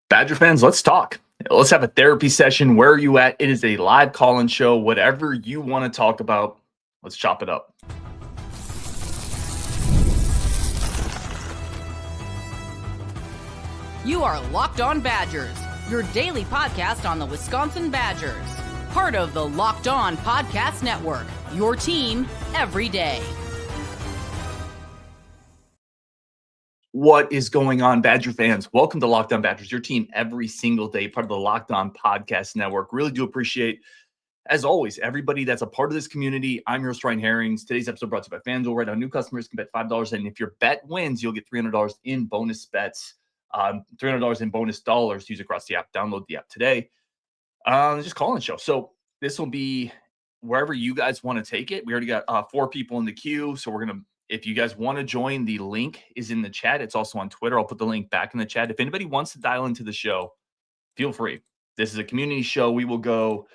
Badger fans, let's talk. Let's have a therapy session. Where are you at? It is a live call-in show. Whatever you want to talk about, let's chop it up. You are Locked On Badgers, your daily podcast on the Wisconsin Badgers. Part of the Locked On Podcast Network, your team every day. What is going on, Badger fans? Welcome to Locked On Badgers, your team every single day, part of the Locked On Podcast Network. Really do appreciate, as always, everybody that's a part of this community. I'm your host, Ryan Herrings. Today's episode brought to you by FanDuel. Right now, new customers can bet $5, and if your bet wins, you'll get $300 in bonus bets, $300 in bonus dollars to use across the app. Download the app today. Just call-in show. So this will be wherever you guys want to take it. We already got 4 people in the queue, so we're going to, if you guys want to join, the link is in the chat. It's also on Twitter. I'll put the link back in the chat. If anybody wants to dial into the show, feel free. This is a community show. We will go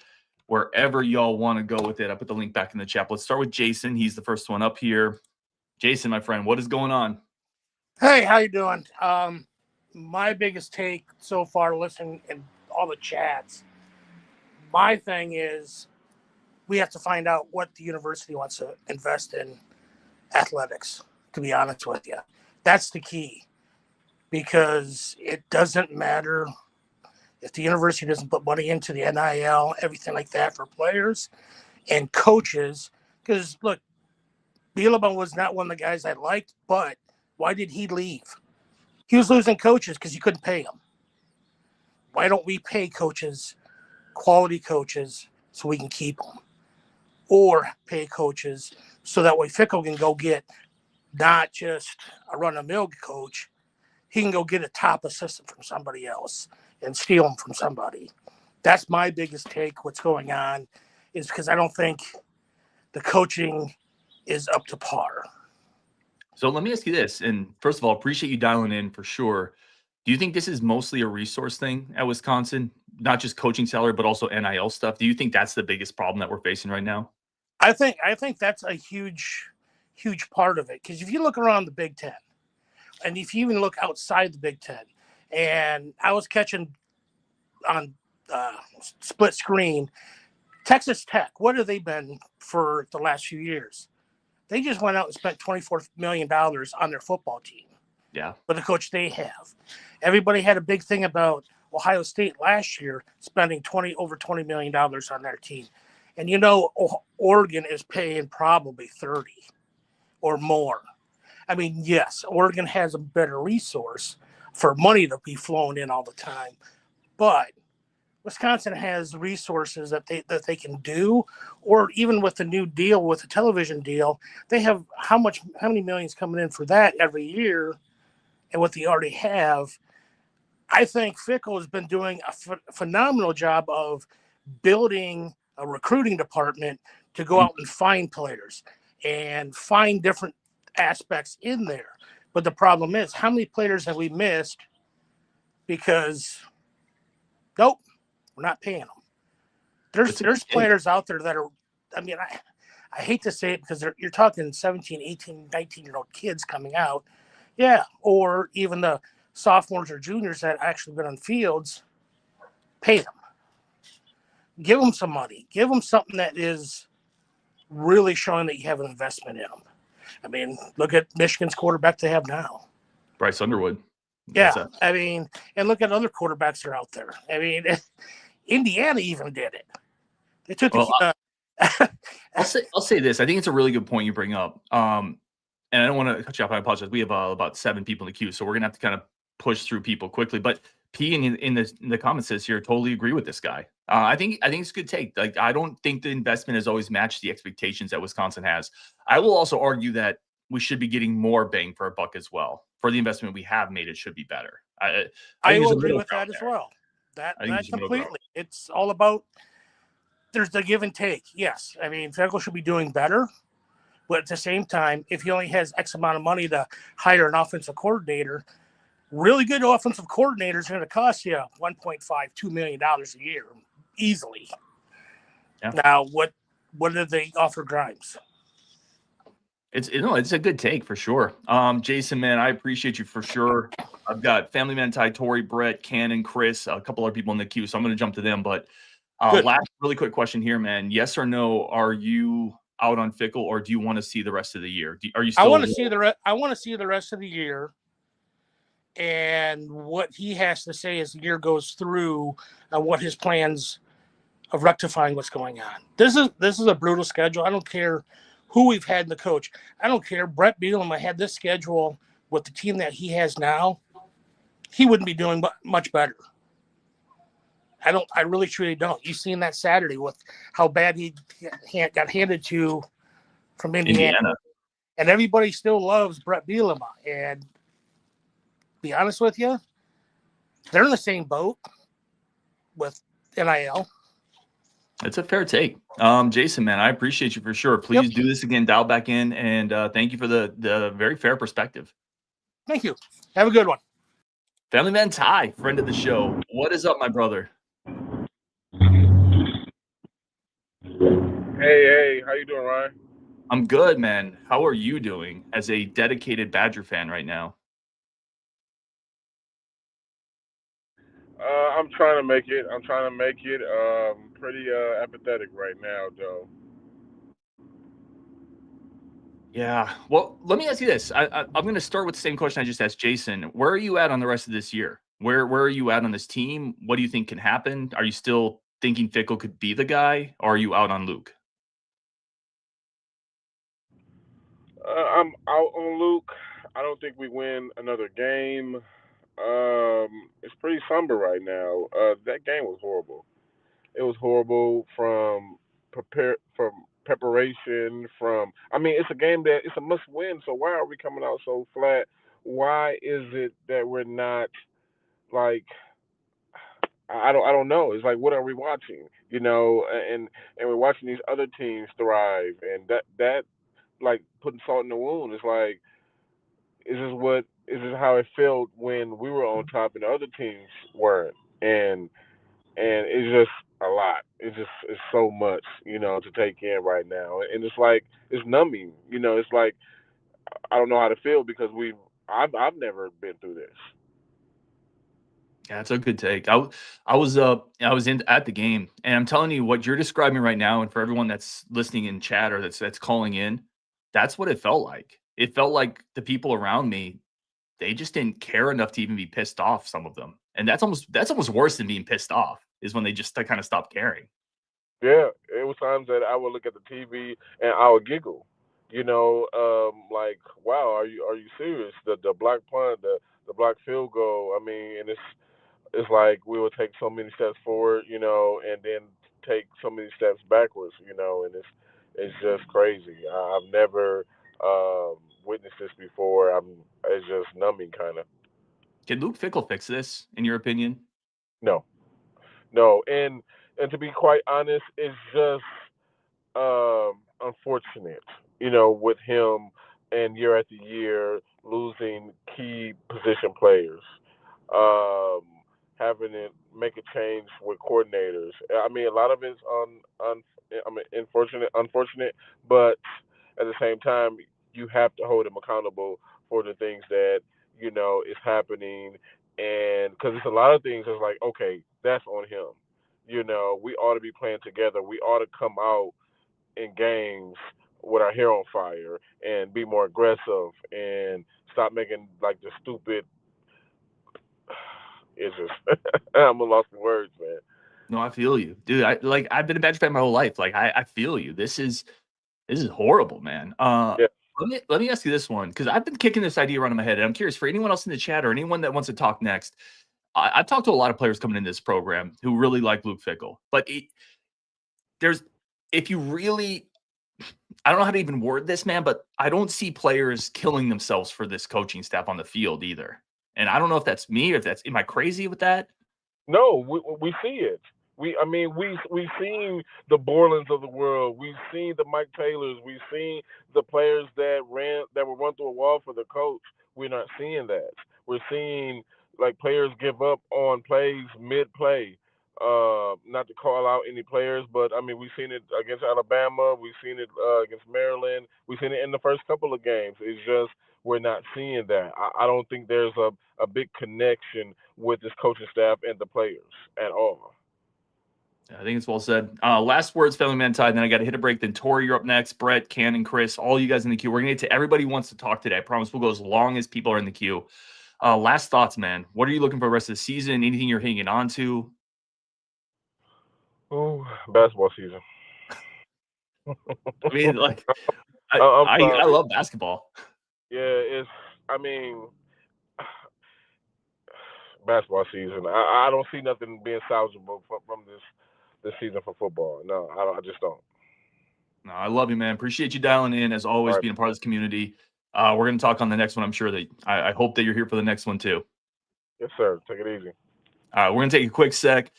wherever y'all want to go with it. I put the link back in the chat. Let's start with Jason. He's the first one up here. Jason, my friend, what is going on? Hey, how you doing? My biggest take so far, listening in all the chats, my thing is we have to find out what the university wants to invest in athletics, to be honest with you. That's the key, because it doesn't matter if the university doesn't put money into the NIL, everything like that for players and coaches. Because, look, Bielema was not one of the guys I liked, but why did he leave? He was losing coaches because you couldn't pay them. Why don't we pay coaches, quality coaches, so we can keep them? Or pay coaches so that way Fickle can go get not just a run-of-the-mill coach. He can go get a top assistant from somebody else and steal them from somebody. That's my biggest take. What's going on is because I don't think the coaching is up to par. So let me ask you this. And first of all, appreciate you dialing in for sure. Do you think this is mostly a resource thing at Wisconsin? Not just coaching salary, but also NIL stuff? Do you think that's the biggest problem that we're facing right now? I think that's a huge part of it. Because if you look around the Big Ten, and if you even look outside the Big Ten, and I was catching on split screen, Texas Tech, what have they been for the last few years? They just went out and spent $24 million on their football team. Yeah. With the coach they have. Everybody had a big thing about Ohio State last year spending over $20 million on their team. And you know, Oregon is paying probably 30 or more. I mean, yes, Oregon has a better resource for money to be flown in all the time, but Wisconsin has resources that they can do, or even with the new deal, with the television deal, they have how many millions coming in for that every year, and what they already have. I think Fickle has been doing a phenomenal job of building a recruiting department to go out and find players and find different aspects in there. But the problem is, how many players have we missed because, nope, we're not paying them. There's players out there that are, I mean, I hate to say it because you're talking 17, 18, 19-year-old kids coming out. Yeah, or even the sophomores or juniors that actually been on fields, pay them. Give them some money. Give them something that is really showing that you have an investment in them. I mean, look at Michigan's quarterback they have now. Bryce Underwood. Yeah, I mean, and look at other quarterbacks that are out there. I mean, Indiana even did it. They took I'll say this. I think it's a really good point you bring up. And I don't want to cut you off. I apologize. We have about 7 people in the queue, so we're going to have to kind of push through people quickly. But P in the comments says here, totally agree with this guy. I think it's a good take. Like, I don't think the investment has always matched the expectations that Wisconsin has. I will also argue that we should be getting more bang for our buck as well. For the investment we have made, it should be better. I will agree with that as well. That completely. It's all about, there's the give and take. Yes, I mean, Fickle should be doing better. But at the same time, if he only has X amount of money to hire an offensive coordinator, really good offensive coordinators are going to cost you $1.5–2 million a year easily. Yeah. Now, what did they offer Grimes? It's a good take for sure. Jason, man, I appreciate you for sure. I've got family Man Tai, Tori, Brett, Canon, Chris, a couple other people in the queue, so I'm going to jump to them. But Good. last really quick question here, man. Yes or no? Are you out on Fickle, or do you want to see the rest of the year? Are you still? I want to see the rest of the year, and what he has to say as the year goes through, and what his plans of rectifying what's going on. This is a brutal schedule. I don't care who we've had in the coach. I don't care. Brett Bielema had this schedule with the team that he has now. He wouldn't be doing much better. I really truly don't. You've seen that Saturday with how bad he got handed to from Indiana. And everybody still loves Brett Bielema. And be honest with you, they're in the same boat with NIL. It's a fair take. Jason, man, I appreciate you for sure. Please do this again, dial back in, and thank you for the very fair perspective. Thank you. Have a good one. Family Man Tai, friend of the show. What is up, my brother? Hey, how you doing, Ryan? I'm good, man. How are you doing as a dedicated Badger fan right now? I'm trying to make it. Pretty apathetic right now, though. Yeah. Well, let me ask you this. I'm going to start with the same question I just asked Jason. Where are you at on the rest of this year? Where are you at on this team? What do you think can happen? Are you still thinking Fickle could be the guy, or are you out on Luke? I'm out on Luke. I don't think we win another game. It's pretty somber right now. That game was horrible. It was horrible from preparation. It's a game that it's a must win. So why are we coming out so flat? Why is it that we're not like? I don't know. It's like, what are we watching? And we're watching these other teams thrive, and that like putting salt in the wound. It's like, is this how it felt when we were on top and the other teams weren't? And it's just a lot. It's so much, to take in right now, and it's like it's numbing. It's like I don't know how to feel because I've never been through this. Yeah, that's a good take. I was at the game, and I'm telling you what you're describing right now, and for everyone that's listening in chat or that's calling in, that's what it felt like. It felt like the people around me, they just didn't care enough to even be pissed off. Some of them, and that's almost worse than being pissed off is when they just kind of stop caring. Yeah, it was times that I would look at the TV and I would giggle. Like, wow, are you serious? The black punt, the black field goal. I mean, and it's like we would take so many steps forward, and then take so many steps backwards, and it's just crazy. I've never witnessed this before. It's just numbing, kind of. Can Luke Fickle fix this, in your opinion? No, and to be quite honest, it's just unfortunate, with him and year after year losing key position players, um, having to make a change with coordinators. I mean, a lot of it's unfortunate, but at the same time, you have to hold him accountable for the things that is happening, and because it's a lot of things. It's like, okay, that's on him. We ought to be playing together. We ought to come out in games with our hair on fire and be more aggressive and stop making like the stupid. It's just I'm a lost for words, man. No, I feel you, dude. I've been a Badger fan my whole life. Like I feel you. This is horrible, man. Yeah. Let me ask you this one, because I've been kicking this idea around in my head, and I'm curious for anyone else in the chat or anyone that wants to talk next. I've talked to a lot of players coming in this program who really like Luke Fickle, but if you really, I don't know how to even word this, man, but I don't see players killing themselves for this coaching staff on the field either. And I don't know if that's me or am I crazy with that? No, we see it. We've seen the Borlands of the world. We've seen the Mike Taylors. We've seen the players that were run through a wall for the coach. We're not seeing that. We're seeing like players give up on plays mid-play. Not to call out any players, but I mean we've seen it against Alabama, we've seen it against Maryland, we've seen it in the first couple of games. It's just we're not seeing that. I don't think there's a big connection with this coaching staff and the players at all. I think it's well said. Last words, family Man Tai, then I got to hit a break. Then Tori, you're up next. Brett, Canon, Chris, all you guys in the queue. We're going to get to everybody who wants to talk today. I promise we'll go as long as people are in the queue. Last thoughts, man. What are you looking for the rest of the season? Anything you're hanging on to? Oh, basketball season. I mean, like, I'm I sorry. love basketball. Yeah, basketball season. I don't see nothing being salvageable from this season for football. No, I just don't. No, I love you, man. Appreciate you dialing in, as always, All right. being a part of this community. We're going to talk on the next one. I'm sure that I hope that you're here for the next one, too. Yes, sir. Take it easy. All right, we're going to take a quick sec.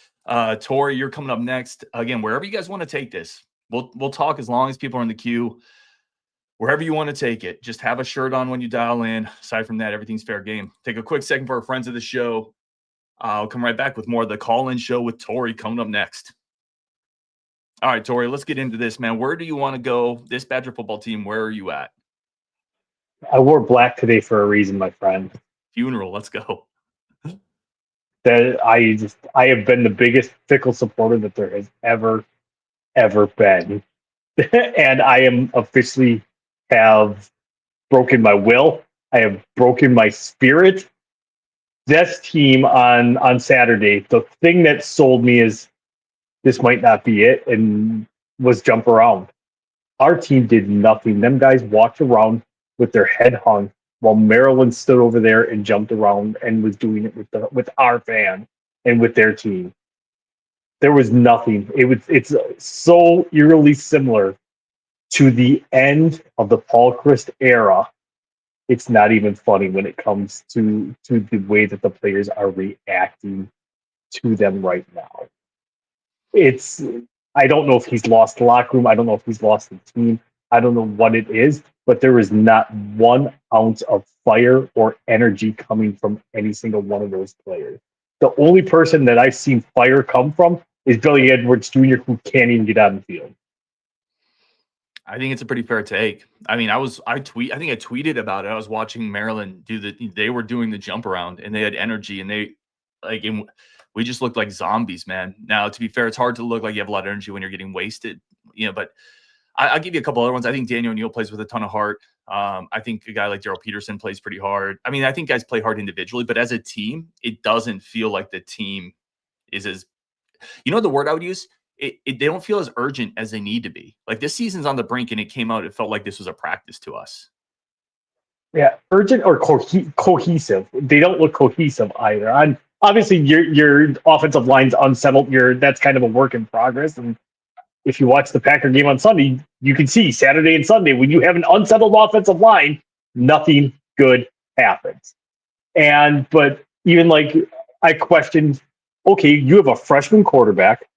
Tori, you're coming up next. Again, wherever you guys want to take this, we'll talk as long as people are in the queue. Wherever you want to take it, just have a shirt on when you dial in. Aside from that, everything's fair game. Take a quick second for our friends of the show. I'll come right back with more of the call-in show with Tori coming up next. All right, Tori, let's get into this, man. Where do you want to go? This Badger football team, where are you at? I wore black today for a reason, my friend. Funeral, let's go. That I have been the biggest fickle supporter that there has ever been. And I am officially have broken my will. I have broken my spirit. This team on Saturday, the thing that sold me is this might not be it, and was jump around. Our team did nothing. Them guys walked around with their head hung while Maryland stood over there and jumped around and was doing it with our fan and with their team. There was nothing. It's so eerily similar to the end of the Paul Christ era. It's not even funny when it comes to the way that the players are reacting to them right now. I don't know if he's lost the locker room. I don't know if he's lost the team. I don't know what it is, but there is not 1 ounce of fire or energy coming from any single one of those players. The only person that I've seen fire come from is Billy Edwards Jr., who can't even get on the field. I think it's a pretty fair take. I mean, I think I tweeted about it. I was watching Maryland they were doing the jump around, and they had energy, and we just looked like zombies, man. Now, to be fair, it's hard to look like you have a lot of energy when you're getting wasted, but I'll give you a couple other ones. I think Daniel Neal plays with a ton of heart. I think a guy like Daryl Peterson plays pretty hard. I mean, I think guys play hard individually, but as a team, it doesn't feel like the team is as, the word I would use, they don't feel as urgent as they need to be. Like, this season's on the brink, and it came out, it felt like this was a practice to us. Yeah, urgent or cohesive. They don't look cohesive either. And obviously, your offensive line's unsettled. That's kind of a work in progress. And if you watch the Packer game on Sunday, you can see Saturday and Sunday, when you have an unsettled offensive line, nothing good happens. But even like I questioned, okay, you have a freshman quarterback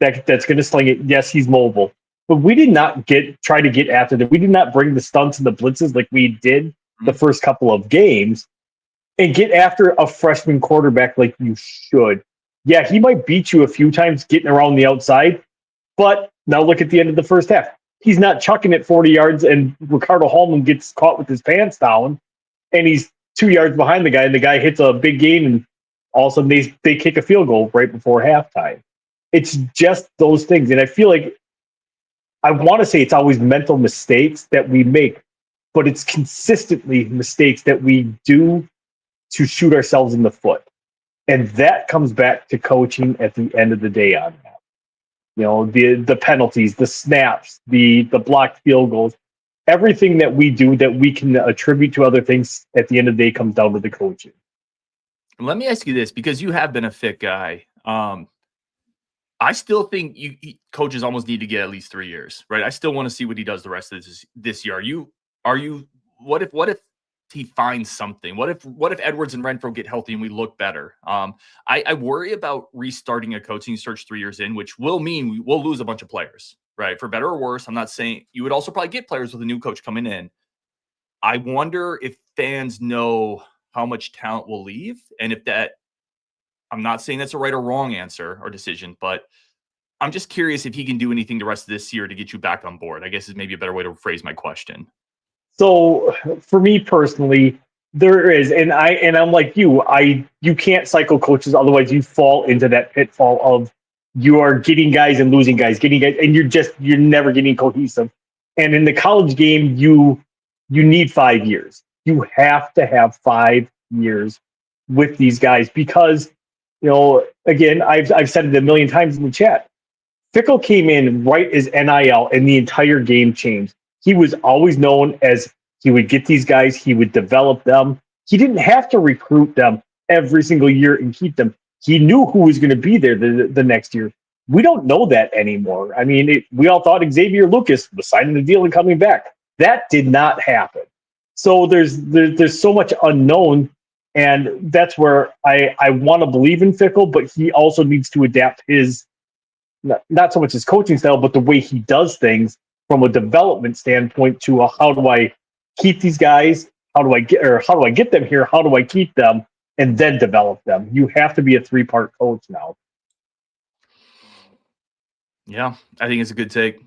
that's going to sling it. Yes, he's mobile, but we did not try to get after them. We did not bring the stunts and the blitzes like we did the first couple of games and get after a freshman quarterback like you should. Yeah, he might beat you a few times getting around the outside, but now look at the end of the first half. He's not chucking it 40 yards, and Ricardo Hallman gets caught with his pants down, and he's 2 yards behind the guy, and the guy hits a big gain, and all of a sudden they kick a field goal right before halftime. It's just those things. And I feel like I want to say it's always mental mistakes that we make, but it's consistently mistakes that we do to shoot ourselves in the foot. And that comes back to coaching at the end of the day on that. The penalties, the snaps, the blocked field goals, everything that we do that we can attribute to other things at the end of the day comes down to the coaching. Let me ask you this, because you have been a fit guy. I still think coaches almost need to get at least 3 years, right? I still want to see what he does the rest of this year. What if he finds something? What if Edwards and Renfro get healthy and we look better? I worry about restarting a coaching search 3 years in, which will mean we'll lose a bunch of players, right? For better or worse. I'm not saying you would also probably get players with a new coach coming in. I wonder if fans know how much talent will leave, and if that I'm not saying that's a right or wrong answer or decision, but I'm just curious if he can do anything the rest of this year to get you back on board. I guess is maybe a better way to phrase my question. So for me personally, there is, and I'm like you. You can't cycle coaches, otherwise you fall into that pitfall of you are getting guys and losing guys, getting guys, and you're never getting cohesive. And in the college game, you need 5 years. You have to have 5 years with these guys because, again, I've said it a million times in the chat. Fickle came in right as NIL and the entire game changed. He was always known as he would get these guys, he would develop them. He didn't have to recruit them every single year and keep them. He knew who was going to be there the next year. We don't know that anymore. I mean, we all thought Xavier Lucas was signing the deal and coming back. That did not happen. So there's so much unknown, and that's where I want to believe in Fickle, but he also needs to adapt his, not so much his coaching style, but the way he does things from a development standpoint to how do I keep these guys? How do I get them here? How do I keep them and then develop them? You have to be a 3-part coach now. Yeah, I think it's a good take.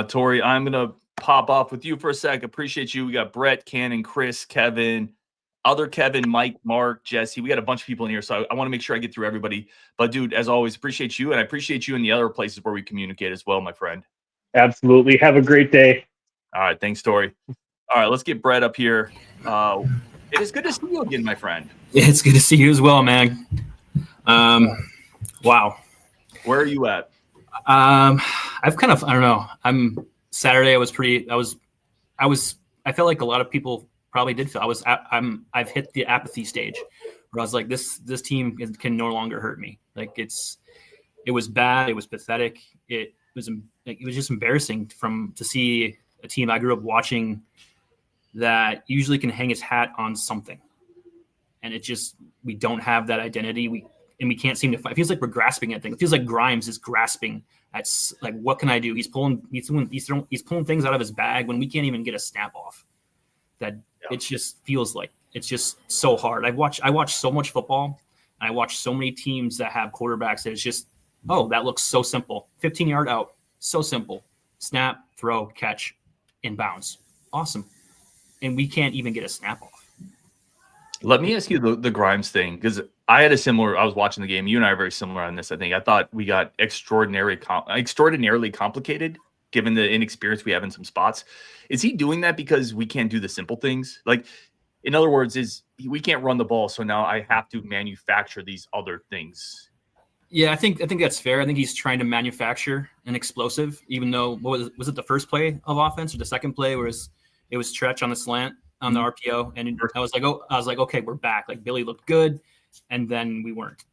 Tori, I'm going to pop off with you for a sec. Appreciate you. We got Brett, Cannon, Chris, Kevin, other Kevin, Mike, Mark, Jesse. We got a bunch of people in here, so I want to make sure I get through everybody. But, dude, as always, appreciate you, and I appreciate you in the other places where we communicate as well, my friend. Absolutely. Have a great day. All right. Thanks, Tori. All right. Let's get Brett up here. It is good to see you again, my friend. Yeah, it's good to see you as well, man. Wow. Where are you at? I've kind of, I don't know. Saturday. I felt like a lot of people probably did feel I've hit the apathy stage where I was like, this team can no longer hurt me. Like it was bad. It was pathetic. It was just embarrassing to see a team I grew up watching that usually can hang its hat on something. And we don't have that identity. We can't seem to find. It feels like we're grasping at things. It feels like Grimes is grasping at, like, what can I do? He's pulling things out of his bag when we can't even get a snap off. It just feels like it's just so hard. I watch so much football, and I watch so many teams that have quarterbacks that it's just, oh, that looks so simple. 15-yard out, so simple. Snap, throw, catch, inbounds. Awesome. And we can't even get a snap off. Let me ask you the Grimes thing, because I was watching the game. You and I are very similar on this, I think. I thought we got extraordinarily complicated given the inexperience we have in some spots. Is he doing that because we can't do the simple things? Like, in other words, we can't run the ball, so now I have to manufacture these other things? Yeah, I think that's fair. I think he's trying to manufacture an explosive, even though, was it the first play of offense or the second play where it was stretch on the slant on the RPO, and I was like, okay, we're back. Like, Billy looked good, and then we weren't.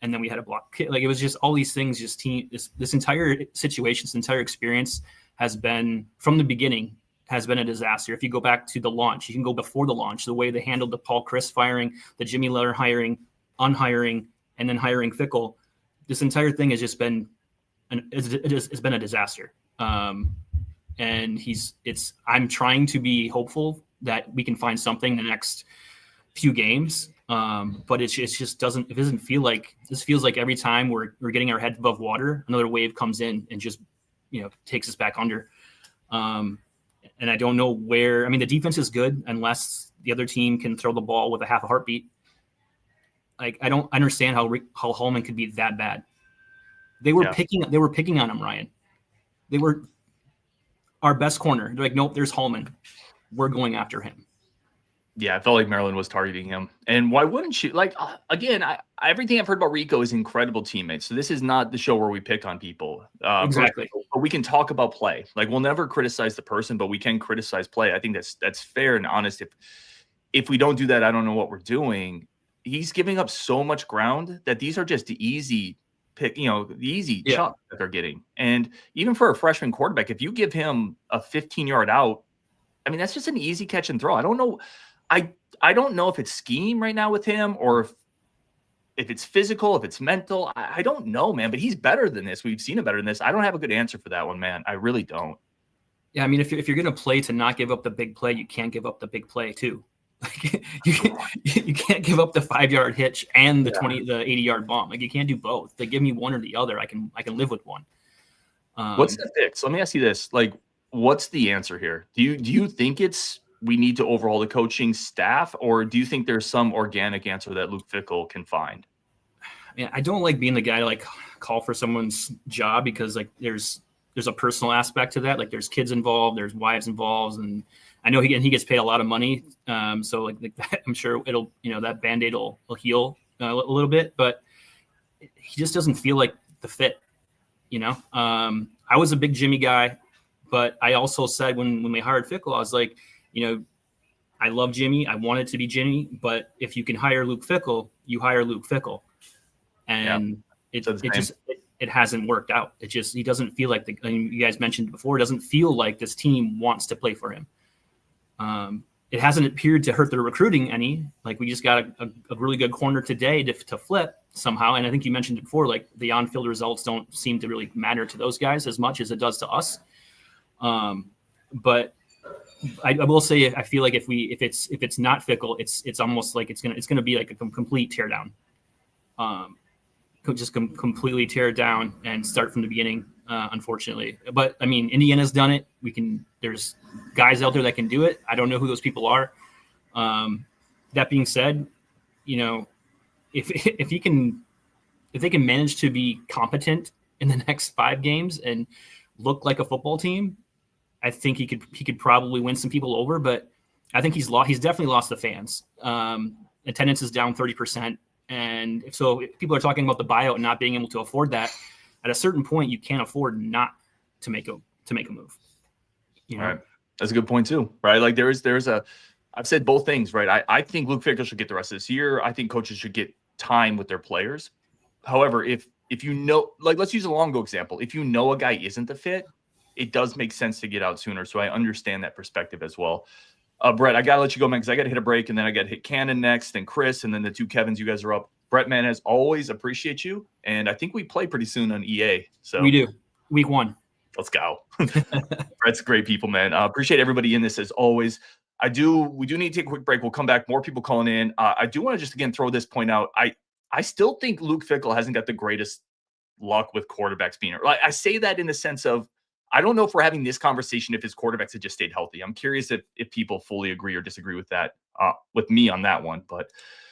And then we had a block. Like, it was just all these things. Just this entire situation, this entire experience has been, from the beginning, has been a disaster. If you go back to the launch, you can go before the launch, the way they handled the Paul Chris firing, the Jimmy Leonard hiring, unhiring, and then hiring Fickle. This entire thing has just been it's been a disaster. And I'm trying to be hopeful that we can find something in the next few games. But it doesn't feel like, this feels like every time we're getting our head above water, another wave comes in and just, takes us back under. And I don't know where. I mean, the defense is good unless the other team can throw the ball with a half a heartbeat. Like, I don't understand how Holman could be that bad. They were picking on him, Ryan. They were our best corner. They're like, nope, there's Holman. We're going after him. Yeah, I felt like Maryland was targeting him. And why wouldn't you? Like, again, everything I've heard about Rico is incredible teammates. So this is not the show where we pick on people. Exactly. But we can talk about play. Like, we'll never criticize the person, but we can criticize play. I think that's fair and honest. If we don't do that, I don't know what we're doing. He's giving up so much ground that these are just the easy pick, the easy chuck that they're getting. And even for a freshman quarterback, if you give him a 15-yard out, I mean, that's just an easy catch and throw. I don't know. I don't know if it's scheme right now with him or if it's physical, if it's mental. I don't know, man, but he's better than this. We've seen him better than this. I don't have a good answer for that one, man. I really don't. Yeah, I mean, if you're going to play to not give up the big play, you can't give up the big play too. You can't give up the 5-yard hitch and the 80-yard bomb. Like, you can't do both. They give me one or the other. I can live with one. What's the fix? Let me ask you this: like, what's the answer here? Do you think it's we need to overhaul the coaching staff, or do you think there's some organic answer that Luke Fickell can find? I mean, I don't like being the guy to like call for someone's job, because like there's a personal aspect to that. Like, there's kids involved, there's wives involved, and I know he gets paid a lot of money. So like I'm sure it'll, that Band-Aid will heal a little bit, but he just doesn't feel like the fit. I was a big Jimmy guy, but I also said when we hired Fickell, I was like, I love Jimmy. I want it to be Jimmy, but if you can hire Luke Fickell, you hire Luke Fickell. And it hasn't worked out. He doesn't feel like you guys mentioned before, it doesn't feel like this team wants to play for him. It hasn't appeared to hurt their recruiting any. Like, we just got a really good corner today to flip somehow. And I think you mentioned it before, like the on-field results don't seem to really matter to those guys as much as it does to us. But I will say, I feel like if it's not Fickell, it's almost like it's gonna be like a complete teardown. Just completely tear it down and start from the beginning, unfortunately. But I mean, Indiana's done it. There's guys out there that can do it. I don't know who those people are. That being said, if they can manage to be competent in the next 5 games and look like a football team, I think he could probably win some people over. But I think he's definitely lost the fans. Attendance is down 30%. And so if people are talking about the buyout and not being able to afford that, at a certain point, you can't afford not to make a move. All right. That's a good point too, right? Like I've said both things, right? I think Luke Fickell should get the rest of this year. I think coaches should get time with their players. However, if like, let's use a Longo example. If a guy isn't the fit, it does make sense to get out sooner. So I understand that perspective as well. Brett, I got to let you go, man, because I got to hit a break, and then I got to hit Canon next, and Chris, and then the 2 Kevins. You guys are up. Brett, man, as always, appreciate you. And I think we play pretty soon on EA. So we do. Week 1. Let's go. Brett's great people, man. Appreciate everybody in this as always. We do need to take a quick break. We'll come back. More people calling in. I do want to just, again, throw this point out. I still think Luke Fickell hasn't got the greatest luck with quarterbacks being. Like, I say that in the sense of, I don't know if we're having this conversation if his quarterbacks had just stayed healthy. I'm curious if people fully agree or disagree with that, with me on that one. But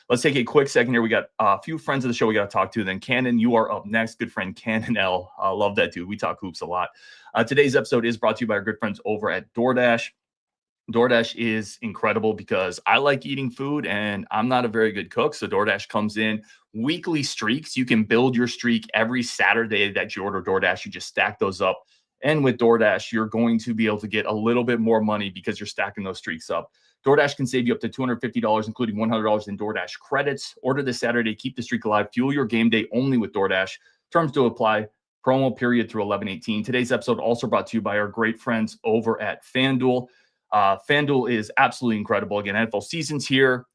let's take a quick second here. We got a few friends of the show we got to talk to. Then Canon, you are up next. Good friend Canon L. Love that dude. We talk hoops a lot. Today's episode is brought to you by our good friends over at DoorDash. DoorDash is incredible because I like eating food and I'm not a very good cook. So DoorDash comes in weekly streaks. You can build your streak every Saturday that you order DoorDash. You just stack those up. And with DoorDash, you're going to be able to get a little bit more money because you're stacking those streaks up. DoorDash can save you up to $250, including $100 in DoorDash credits. Order this Saturday. Keep the streak alive. Fuel your game day only with DoorDash. Terms do apply. Promo period through 11/18. Today's episode also brought to you by our great friends over at FanDuel. FanDuel is absolutely incredible. Again, NFL season's here.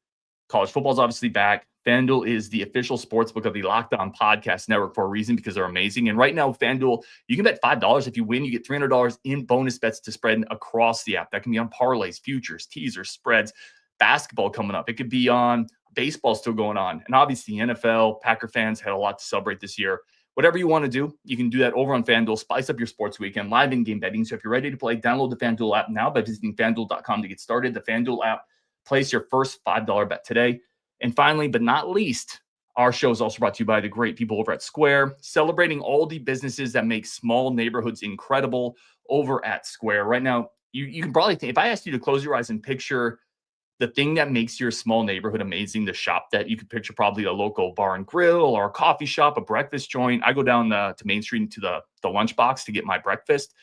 College football is obviously back. FanDuel is the official sportsbook of the Locked On Podcast Network for a reason, because they're amazing. And right now, FanDuel, you can bet $5. If you win, you get $300 in bonus bets to spread across the app. That can be on parlays, futures, teasers, spreads, basketball coming up. It could be on baseball still going on. And obviously, NFL, Packer fans had a lot to celebrate this year. Whatever you want to do, you can do that over on FanDuel. Spice up your sports weekend, live in-game betting. So if you're ready to play, download the FanDuel app now by visiting FanDuel.com to get started. The FanDuel app, place your first $5 bet today. And finally, but not least, our show is also brought to you by the great people over at Square, celebrating all the businesses that make small neighborhoods incredible over at Square. Right now, you can probably think, if I asked you to close your eyes and picture the thing that makes your small neighborhood amazing, the shop that you could picture, probably a local bar and grill or a coffee shop, a breakfast joint. I go down to Main Street to the lunchbox to get my breakfast.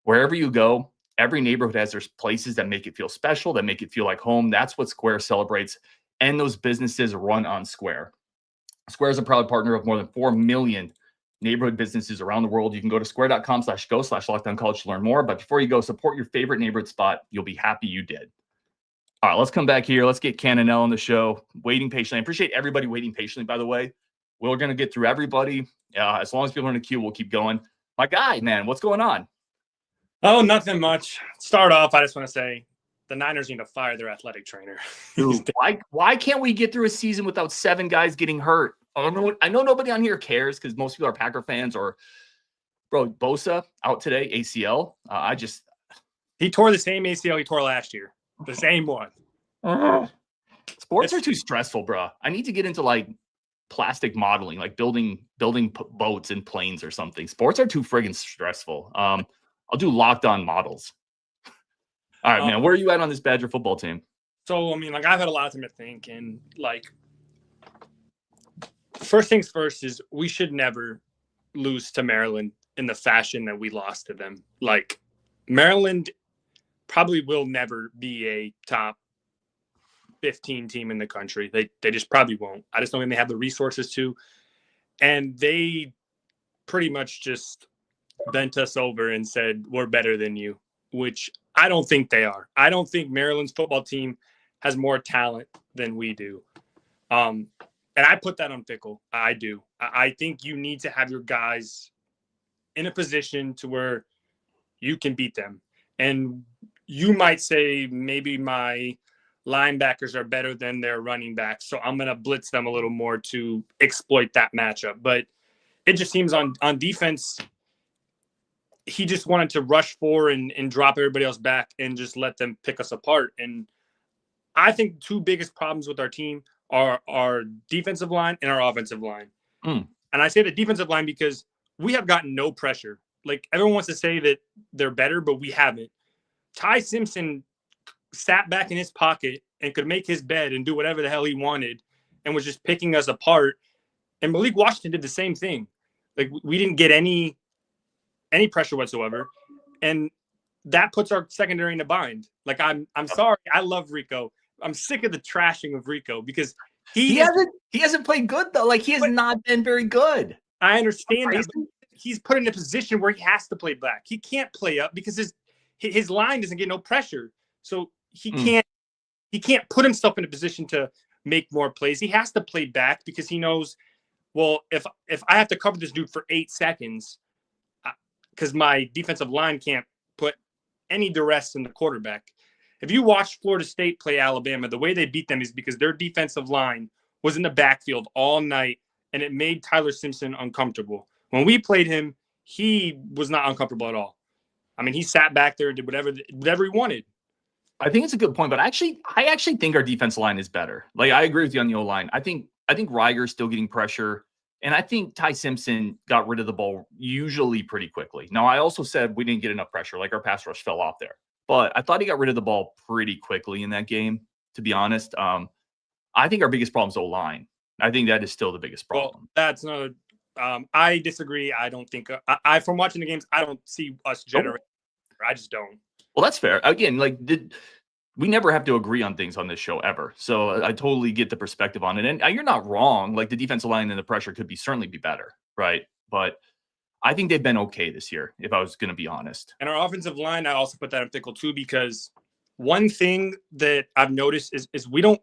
Wherever you go, every neighborhood has their places that make it feel special, that make it feel like home. That's what Square celebrates. And those businesses run on Square. Square is a proud partner of more than 4 million neighborhood businesses around the world. You can go to square.com/go/LockedOnCollege to learn more. But before you go, support your favorite neighborhood spot. You'll be happy you did. All right, let's come back here. Let's get Canon L on the show. Waiting patiently. I appreciate everybody waiting patiently, by the way. We're going to get through everybody. As long as people are in the queue, we'll keep going. My guy, man, what's going on? Oh, nothing much. Start off, I just want to say the Niners need to fire their athletic trainer. Dude, why can't we get through a season without 7 guys getting hurt? I know nobody on here cares because most people are Packer fans. Or, bro, Bosa out today, ACL. He tore the same ACL he tore last year, the same one. Sports are too stressful, bro. I need to get into like plastic modeling, like building boats and planes or something. Sports are too friggin' stressful. I'll do locked on models. All right, man. Where are you at on this Badger football team? So, I mean, like, I've had a lot of time to think, and like, first things first is we should never lose to Maryland in the fashion that we lost to them. Like, Maryland probably will never be a top 15 team in the country. They just probably won't. I just don't think they have the resources to. And they pretty much just bent us over and said, we're better than you, which I don't think they are. I don't think Maryland's football team has more talent than we do. And I put that on Fickle. I do. I think you need to have your guys in a position to where you can beat them. And you might say maybe my linebackers are better than their running backs, so I'm going to blitz them a little more to exploit that matchup. But it just seems on defense, he just wanted to rush forward and drop everybody else back and just let them pick us apart. And I think the 2 biggest problems with our team are our defensive line and our offensive line. And I say the defensive line because we have gotten no pressure. Like, everyone wants to say that they're better, but we haven't. Ty Simpson sat back in his pocket and could make his bed and do whatever the hell he wanted and was just picking us apart. And Malik Washington did the same thing. Like, we didn't get any pressure whatsoever. And that puts our secondary in a bind. Like, I'm sorry. I love Rico. I'm sick of the trashing of Rico because he hasn't played good though. Like, he has not been very good. I understand that, but he's put in a position where he has to play back. He can't play up because his line doesn't get no pressure. So he can't put himself in a position to make more plays. He has to play back because he knows, well, if I have to cover this dude for 8 seconds, because my defensive line can't put any duress in the quarterback. If you watch Florida State play Alabama, the way they beat them is because their defensive line was in the backfield all night, and it made Tyler Simpson uncomfortable. When we played him, he was not uncomfortable at all. I mean, he sat back there and did whatever he wanted. I think it's a good point, but I actually think our defense line is better. Like, I agree with you on the O-line. I think Reiger's still getting pressure, and I think Ty Simpson got rid of the ball usually pretty quickly. Now, I also said we didn't get enough pressure. Like, our pass rush fell off there. But I thought he got rid of the ball pretty quickly in that game, to be honest. I think our biggest problem is O-line. I think that is still the biggest problem. Well, that's another I disagree. I don't think I from watching the games, I don't see us generate. I just don't. Well, that's fair. Again, like, we never have to agree on things on this show ever. So I totally get the perspective on it. And you're not wrong. Like, the defensive line and the pressure could certainly be better, right? But I think they've been okay this year, if I was going to be honest. And our offensive line, I also put that in Fickle too, because one thing that I've noticed is we don't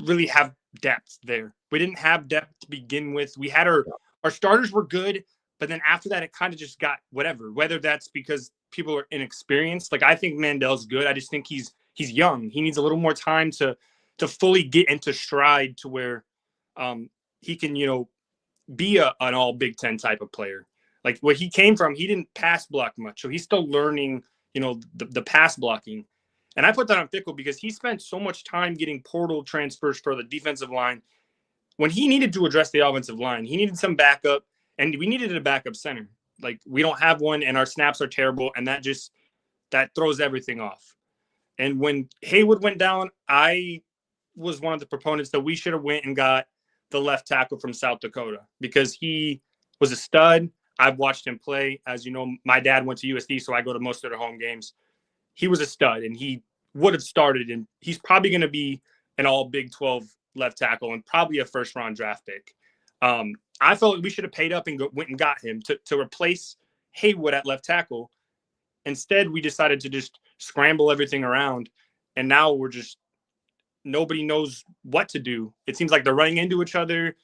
really have depth there. We didn't have depth to begin with. We had our starters were good, but then after that, it kind of just got whatever, whether that's because people are inexperienced. Like, I think Mandel's good. I just think he's young. He needs a little more time to fully get into stride to where he can, be an all Big Ten type of player. Like, where he came from, he didn't pass block much. So he's still learning, the pass blocking. And I put that on Fickle because he spent so much time getting portal transfers for the defensive line. When he needed to address the offensive line, he needed some backup, and we needed a backup center. Like, we don't have one, and our snaps are terrible, and that throws everything off. And when Haywood went down, I was one of the proponents that we should have went and got the left tackle from South Dakota because he was a stud. I've watched him play. As you know, my dad went to USD, so I go to most of their home games. He was a stud, and he would have started, and he's probably going to be an all Big 12 left tackle and probably a first-round draft pick. I felt like we should have paid up and went and got him to replace Haywood at left tackle. Instead, we decided to just scramble everything around, and now we're just nobody knows what to do. It seems like they're running into each other.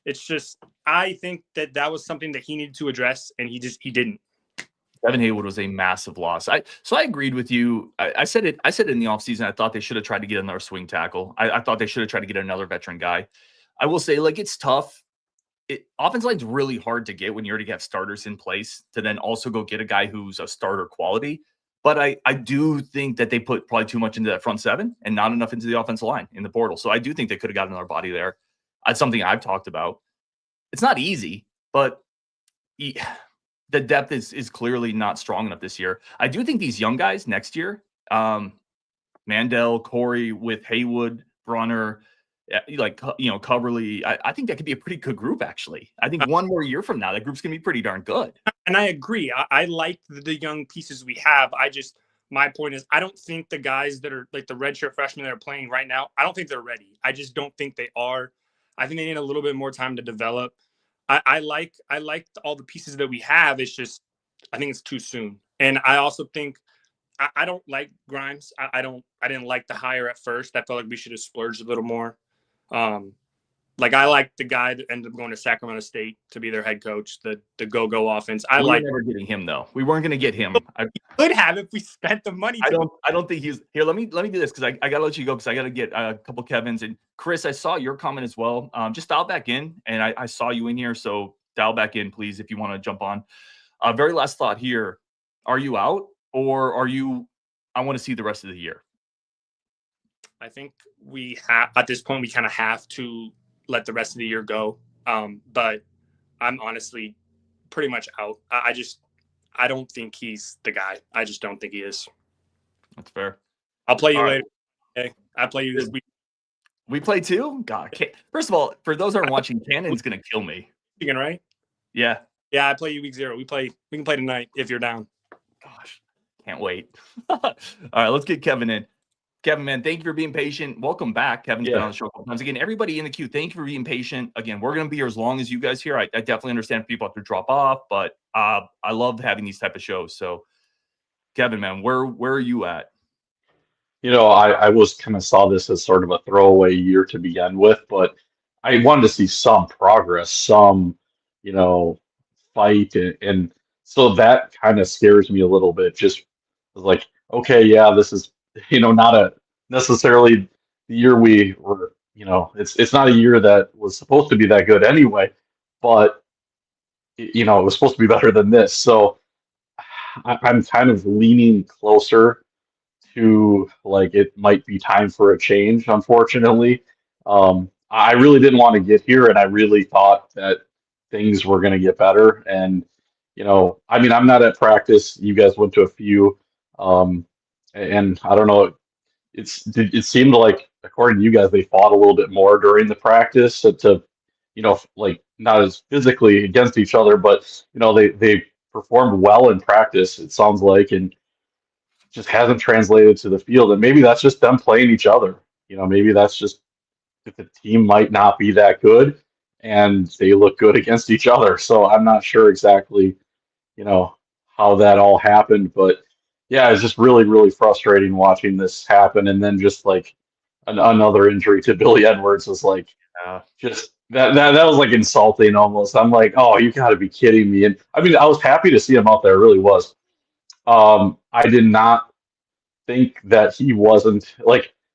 It's just, I think that was something that he needed to address, and he didn't. Devin Haywood was a massive loss. I agreed with you. I said it in the offseason. I thought they should have tried to get another swing tackle. I thought they should have tried to get another veteran guy. I will say, like, it's tough. Offensive line's really hard to get when you already have starters in place to then also go get a guy who's a starter quality. But I do think that they put probably too much into that front seven and not enough into the offensive line in the portal. So I do think they could have got another body there. That's something I've talked about. It's not easy, but the depth is clearly not strong enough this year. I do think these young guys next year, Mandel, Corey with Haywood, Brunner, Coverly, I think that could be a pretty good group, actually. I think one more year from now, that group's going to be pretty darn good. And I agree. I like the young pieces we have. My point is, I don't think the guys that are like the redshirt freshmen that are playing right now, I don't think they're ready. I just don't think they are. I think they need a little bit more time to develop. I like all the pieces that we have. It's just, I think it's too soon. And I also think I don't like Grimes. I didn't like the hire at first. I felt like we should have splurged a little more. I like the guy that ended up going to Sacramento State to be their head coach, the go offense. We were never getting him, though. We weren't going to get him. We could have if we spent the money. I don't think he's here. Let me do this because I got to let you go because I got to get a couple Kevins. And Chris, I saw your comment as well. Just dial back in, and I saw you in here, so dial back in, please, if you want to jump on. Very last thought here: are you out, or are you? I want to see the rest of the year. I think we have at this point we kind of have to let the rest of the year go. But I'm honestly pretty much out. I don't think he's the guy. I just don't think he is. That's fair. I'll play you later. Okay. I'll play you this week. We play too? God. First of all, for those who aren't watching, Cannon's going to kill me. Chicken, right? Yeah. Yeah, I play you week 0. We can play tonight if you're down. Gosh, can't wait. All right, let's get Kevin in. Kevin, man, thank you for being patient. Welcome back. Kevin's been on the show a couple times. Again, everybody in the queue, thank you for being patient. Again, we're going to be here as long as you guys here. I definitely understand if people have to drop off, but I love having these type of shows. So, Kevin, man, where are you at? I was kind of saw this as sort of a throwaway year to begin with, but I wanted to see some progress, some, fight. And so that kind of scares me a little bit. Just like, okay, yeah, this is, not necessarily the year we were, it's not a year that was supposed to be that good anyway, but, it was supposed to be better than this. So I'm kind of leaning closer to like it might be time for a change, unfortunately. I really didn't want to get here, and I really thought that things were going to get better. And, I'm not at practice. You guys went to a few. And I don't know, it seemed like, according to you guys, they fought a little bit more during the practice to not as physically against each other, but, they performed well in practice, it sounds like, and just hasn't translated to the field. And maybe that's just them playing each other. Maybe that's just if the team might not be that good and they look good against each other. So I'm not sure exactly, how that all happened, but yeah, it's just really, really frustrating watching this happen. And then just like another injury to Billy Edwards was like, just that was like insulting almost. I'm like, oh, you got to be kidding me. And I was happy to see him out there. It really was. I did not think that he wasn't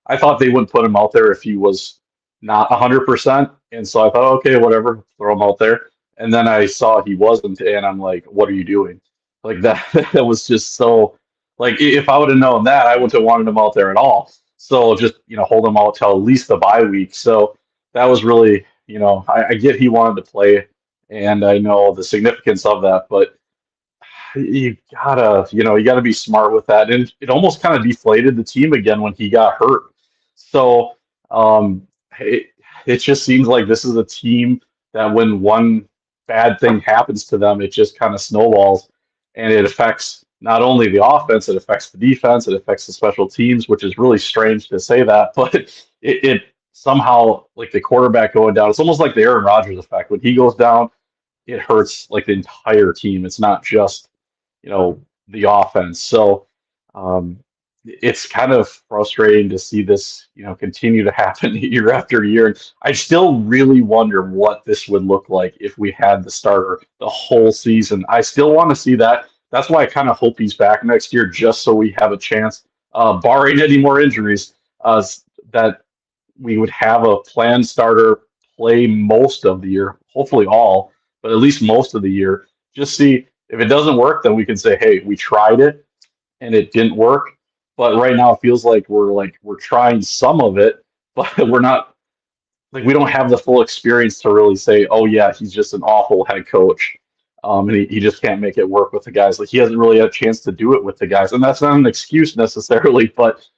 I thought they wouldn't put him out there if he was not 100%. And so I thought, okay, whatever, throw him out there. And then I saw he wasn't, and I'm like, what are you doing? Like that was just so, if I would have known that, I wouldn't have wanted him out there at all. So just, hold him out till at least the bye week. So that was really, I get he wanted to play, and I know the significance of that, but you gotta be smart with that. And it almost kind of deflated the team again when he got hurt. So it just seems like this is a team that when one bad thing happens to them, it just kind of snowballs, and it affects not only the offense, it affects the defense, it affects the special teams, which is really strange to say that, but it somehow, like the quarterback going down, it's almost like the Aaron Rodgers effect. When he goes down, it hurts like the entire team. It's not just the offense. So it's kind of frustrating to see this, continue to happen year after year. And I still really wonder what this would look like if we had the starter the whole season. I still want to see that that's why I kind of hope he's back next year, just so we have a chance, barring any more injuries, that we would have a planned starter play most of the year, hopefully all, but at least most of the year. Just see if it doesn't work, then we can say, hey, we tried it and it didn't work. But right now it feels like we're trying some of it, but we're not, like, we don't have the full experience to really say, oh yeah, he's just an awful head coach. And he just can't make it work with the guys. Like, he hasn't really had a chance to do it with the guys. And that's not an excuse necessarily, but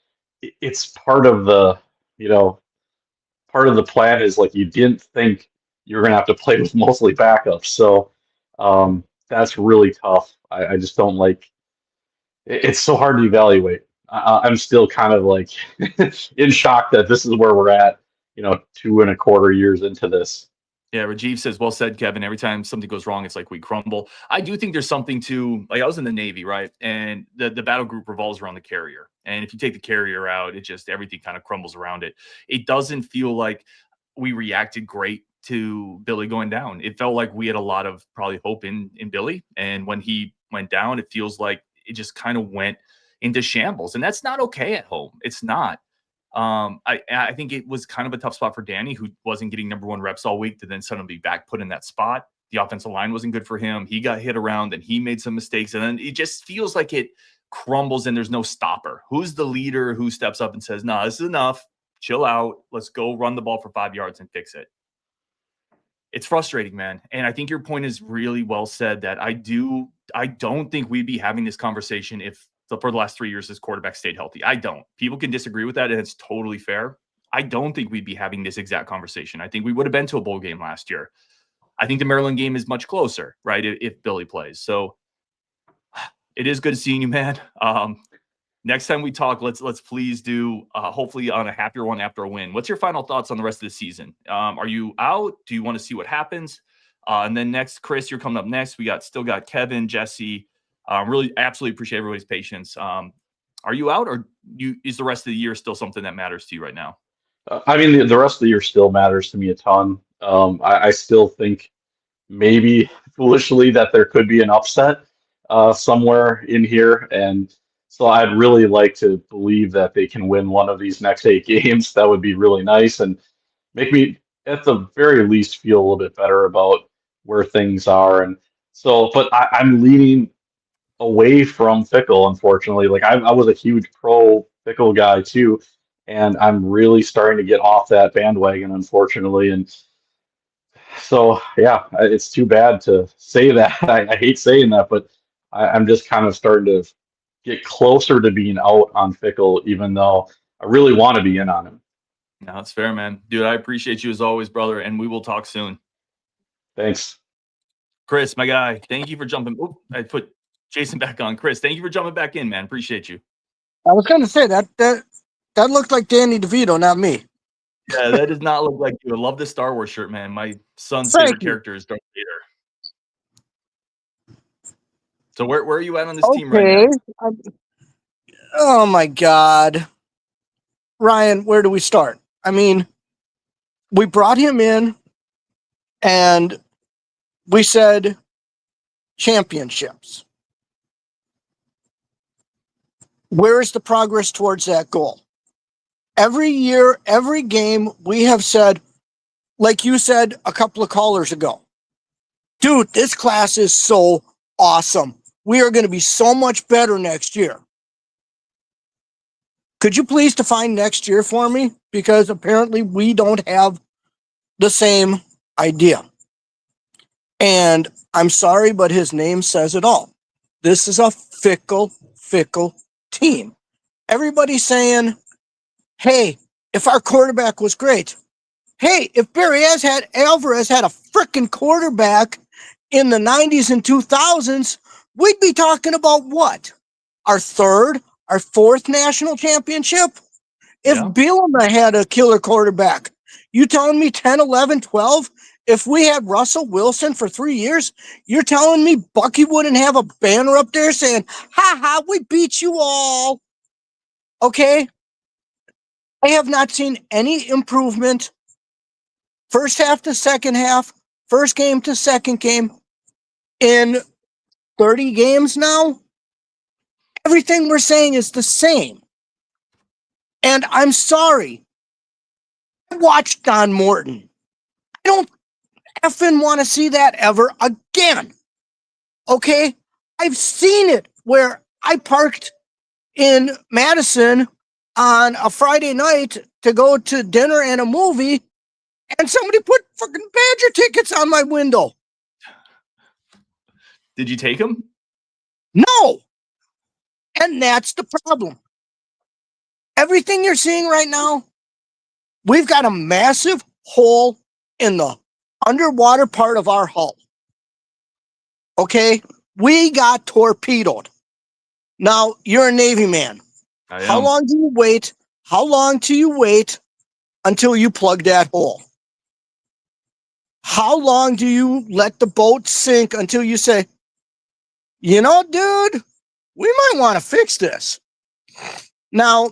it's part of the, part of the plan is, like, you didn't think you were going to have to play with mostly backups. So that's really tough. I just don't like it's so hard to evaluate. I'm still kind of like in shock that this is where we're at, 2.25 years into this. Yeah, Rajiv says, well said, Kevin. Every time something goes wrong, it's like we crumble. I do think there's something to, like, I was in the Navy, right? And the battle group revolves around the carrier. And if you take the carrier out, everything kind of crumbles around it. It doesn't feel like we reacted great to Billy going down. It felt like we had a lot of probably hope in Billy. And when he went down, it feels like it just kind of went into shambles. And that's not okay at home. It's not. I think it was kind of a tough spot for Danny, who wasn't getting number one reps all week, to then suddenly be back put in that spot. The offensive line wasn't good for him. He got hit around and he made some mistakes. And then it just feels like it crumbles and there's no stopper. Who's the leader who steps up and says, no, this is enough. Chill out. Let's go run the ball for 5 yards and fix it. It's frustrating, man. And I think your point is really well said, that I don't think we'd be having this conversation if for the last 3 years this quarterback stayed healthy. I don't. People can disagree with that, and it's totally fair. I don't think we'd be having this exact conversation. I think we would have been to a bowl game last year. I think the Maryland game is much closer, right, if Billy plays. So it is good seeing you, man. Next time we talk, let's please do hopefully on a happier one after a win. What's your final thoughts on the rest of the season? Are you out? Do you want to see what happens? And then next, Chris, you're coming up next. We still got Kevin, Jesse. Really absolutely appreciate everybody's patience. Are you out, or is the rest of the year still something that matters to you right now? I mean, the rest of the year still matters to me a ton. I still think maybe foolishly that there could be an upset somewhere in here. And so I'd really like to believe that they can win one of these next 8 games. That would be really nice and make me, at the very least, feel a little bit better about where things are. And so, but I'm leaning away from Fickle, unfortunately. Like, I was a huge pro Fickle guy too, and I'm really starting to get off that bandwagon, unfortunately. And so, yeah, it's too bad to say that. I hate saying that, but I'm just kind of starting to get closer to being out on Fickle, even though I really want to be in on him. No, that's fair, man. Dude, I appreciate you as always, brother, and we will talk soon. Thanks. Chris, my guy, thank you for jumping. Oh, I put Jason back on. Chris, thank you for jumping back in, man. Appreciate you. I was going to say that looked like Danny DeVito, not me. Yeah, that does not look like you. I love the Star Wars shirt, man. My son's favorite character is Darth Vader. So where are you at on this team right now? Oh my God. Ryan, where do we start? I mean, we brought him in and we said championships. Where is the progress towards that goal? Every year, every game, we have said, like you said a couple of callers ago, dude, this class is so awesome. We are going to be so much better next year. Could you please define next year for me? Because apparently we don't have the same idea. And I'm sorry, but his name says it all. This is a fickle team. Everybody's saying, hey, if our quarterback was great. Hey, if Barry Alvarez had a freaking quarterback in the 90s and 2000s, we'd be talking about what? Our third, our fourth national championship? If Bielema had a killer quarterback, you telling me 10, 11, 12? If we had Russell Wilson for 3 years, you're telling me Bucky wouldn't have a banner up there saying, ha ha, we beat you all. Okay? I have not seen any improvement first half to second half, first game to second game in 30 games now, everything we're saying is the same. And I'm sorry. I watched Don Morton. I don't effing want to see that ever again. Okay? I've seen it where I parked in Madison on a Friday night to go to dinner and a movie, and somebody put fucking Badger tickets on my window. Did you take them? No. And that's the problem. Everything you're seeing right now, we've got a massive hole in the underwater part of our hull. Okay? We got torpedoed. Now, you're a Navy man. How long do you wait? How long do you wait until you plug that hole? How long do you let the boat sink until you say, you know, dude, we might want to fix this? Now,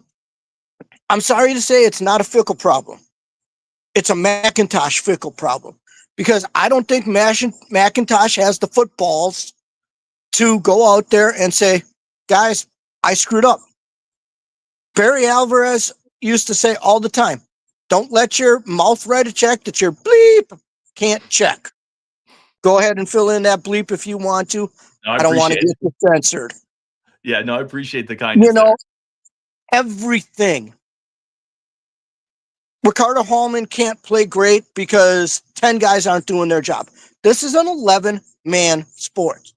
I'm sorry to say it's not a Fickle problem. It's a Macintosh Fickle problem, because I don't think Macintosh has the footballs to go out there and say, guys, I screwed up. Barry Alvarez used to say all the time, don't let your mouth write a check that your bleep can't check. Go ahead and fill in that bleep if you want to. No, I don't want to get you censored. Yeah, no, I appreciate the kindness. You know, everything. Ricardo Hallman can't play great because 10 guys aren't doing their job. This is an 11-man sport.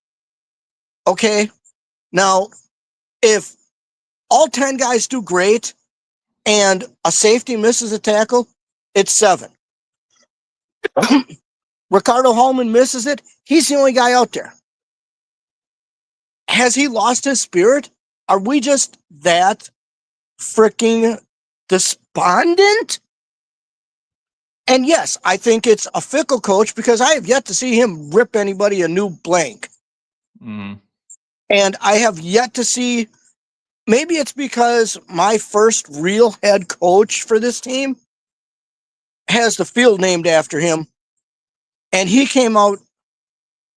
Okay? Now, if all 10 guys do great and a safety misses a tackle, it's 7. Ricardo Hallman misses it, he's the only guy out there. Has he lost his spirit? Are we just that freaking despondent? And yes, I think it's a Fickle coach, because I have yet to see him rip anybody a new blank. Mm. And I have yet to see, maybe it's because my first real head coach for this team has the field named after him. And he came out,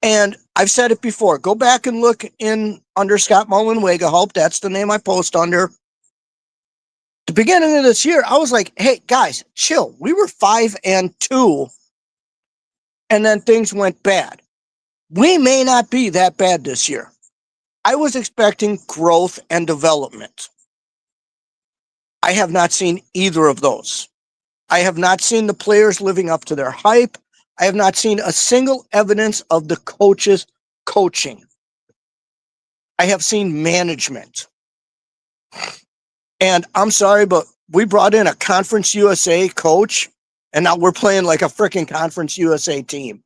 and I've said it before, go back and look in under Scott Mullenweg, Hope, that's the name I post under. The beginning of this year, I was like, hey, guys, chill. We were 5-2, and then things went bad. We may not be that bad this year. I was expecting growth and development. I have not seen either of those. I have not seen the players living up to their hype. I have not seen a single evidence of the coaches coaching. I have seen management. And I'm sorry, but we brought in a Conference USA coach, and now we're playing like a freaking Conference USA team.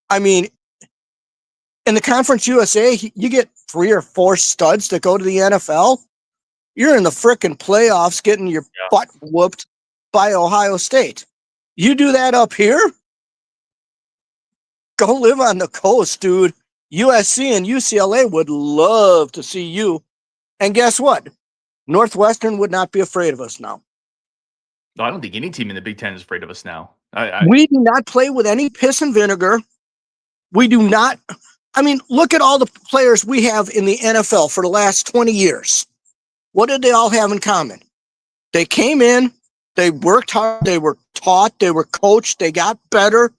I mean, in the Conference USA, you get 3 or 4 studs that go to the NFL. You're in the freaking playoffs getting your butt whooped by Ohio State. You do that up here? Go live on the coast, dude. USC and UCLA would love to see you. And guess what? Northwestern would not be afraid of us now. No, I don't think any team in the Big Ten is afraid of us now. We do not play with any piss and vinegar. We do not. I mean, look at all the players we have in the NFL for the last 20 years. What did they all have in common? They came in, they worked hard, they were taught, they were coached, they got better,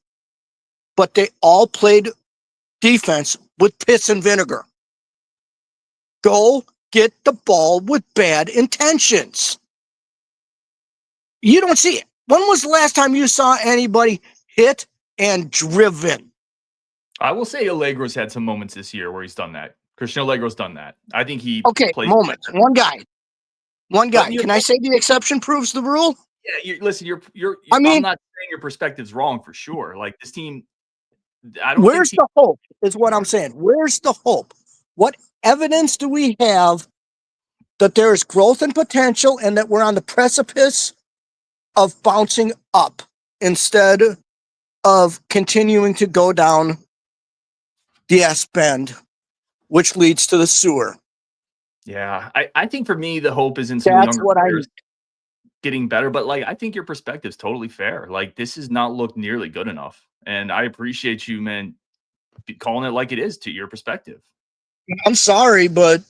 but they all played defense with piss and vinegar. Go get the ball with bad intentions. You don't see it. When was the last time you saw anybody hit and driven? I will say Allegro's had some moments this year where he's done that. Christian Allegro's done that. I think he plays moments. better. One guy. Can I say the exception proves the rule? Yeah, listen, I mean, I'm not saying your perspective's wrong for sure. Like this team, where's the hope is what I'm saying. Where's the hope? What evidence do we have that there is growth and potential and that we're on the precipice of bouncing up instead of continuing to go down the S-bend, which leads to the sewer? Yeah, I think for me, the hope is in some younger players getting better. But like, I think your perspective's totally fair. Like, this has not looked nearly good enough. And I appreciate you, man, calling it like it is to your perspective. I'm sorry, but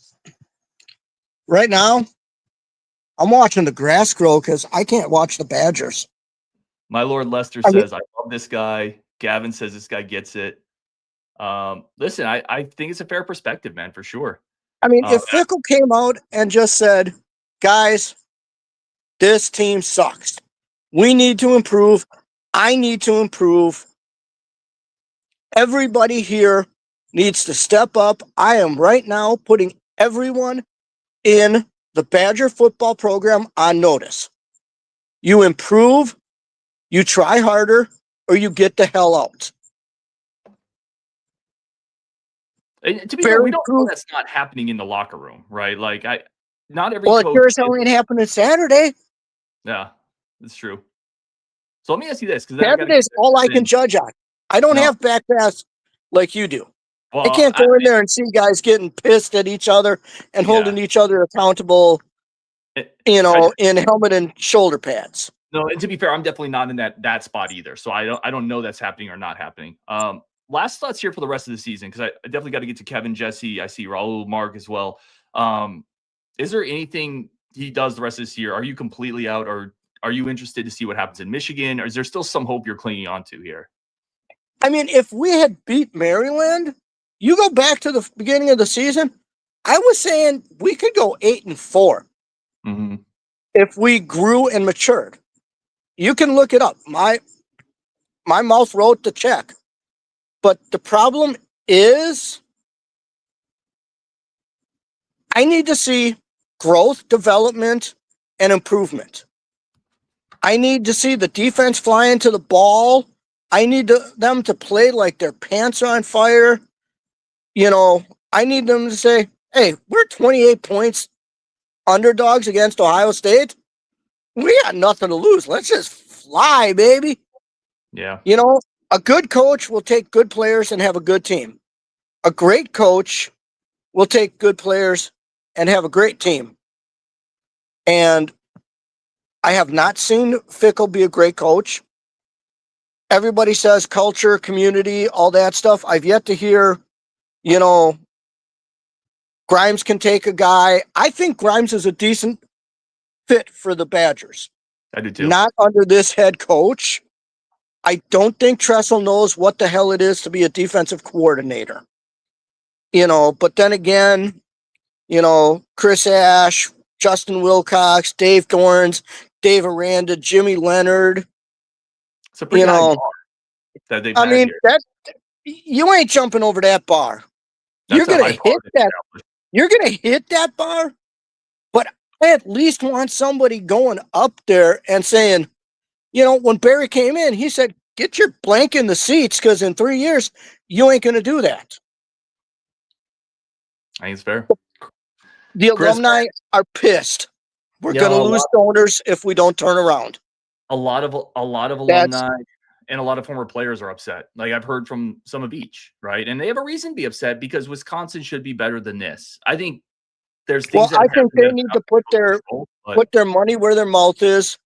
right now I'm watching the grass grow because I can't watch the Badgers. My Lord Lester I mean- says, I love this guy. Gavin says this guy gets it. Listen, I think it's a fair perspective, man, for sure. I mean, if Fickle came out and just said, guys, this team sucks. We need to improve. I need to improve. Everybody here needs to step up. I am right now putting everyone in the Badger football program on notice. You improve, you try harder, or you get the hell out. And to be fair, we don't know that's not happening in the locker room, right? Like, not every Well, coach. here's how it happened Saturday. Yeah, that's true. So let me ask you this, because Saturday is all I can judge on. I don't have backpass like you do. Well, I can't go in there and see guys getting pissed at each other and holding each other accountable, in helmet and shoulder pads. No, and to be fair, I'm definitely not in that spot either. So I don't know that's happening or not happening. Last thoughts here for the rest of the season, because I definitely got to get to Kevin, Jesse. I see Raul, Mark as well. Is there anything he does the rest of this year? Are you completely out, or are you interested to see what happens in Michigan? Or is there still some hope you're clinging on to here? I mean, if we had beat Maryland, you go back to the beginning of the season, I was saying we could go 8-4 if we grew and matured. You can look it up. My mouth wrote the check. But the problem is I need to see growth, development, and improvement. I need to see the defense fly into the ball. I need them to play like their pants are on fire. I need them to say, hey, we're 28 points underdogs against Ohio State. We got nothing to lose. Let's just fly, baby. Yeah. A good coach will take good players and have a good team. A great coach will take good players and have a great team. And I have not seen Fickle be a great coach. Everybody says culture, community, all that stuff. I've yet to hear, Grimes can take a guy. I think Grimes is a decent fit for the Badgers. I do too. Not under this head coach. I don't think Tressel knows what the hell it is to be a defensive coordinator. But then again, Chris Ash, Justin Wilcox, Dave Dorns, Dave Aranda, Jimmy Leonard. It's a pretty high bar that they've had here. You ain't jumping over that bar. You're gonna hit that bar, but I at least want somebody going up there and saying, when Barry came in, he said, get your blank in the seats because in 3 years, you ain't going to do that. I think it's fair. The alumni are pissed. We're going to lose donors if we don't turn around. A lot of alumni and a lot of former players are upset. Like I've heard from some of each, right? And they have a reason to be upset because Wisconsin should be better than this. I think there's things. Well, I think they need to put their money where their mouth is.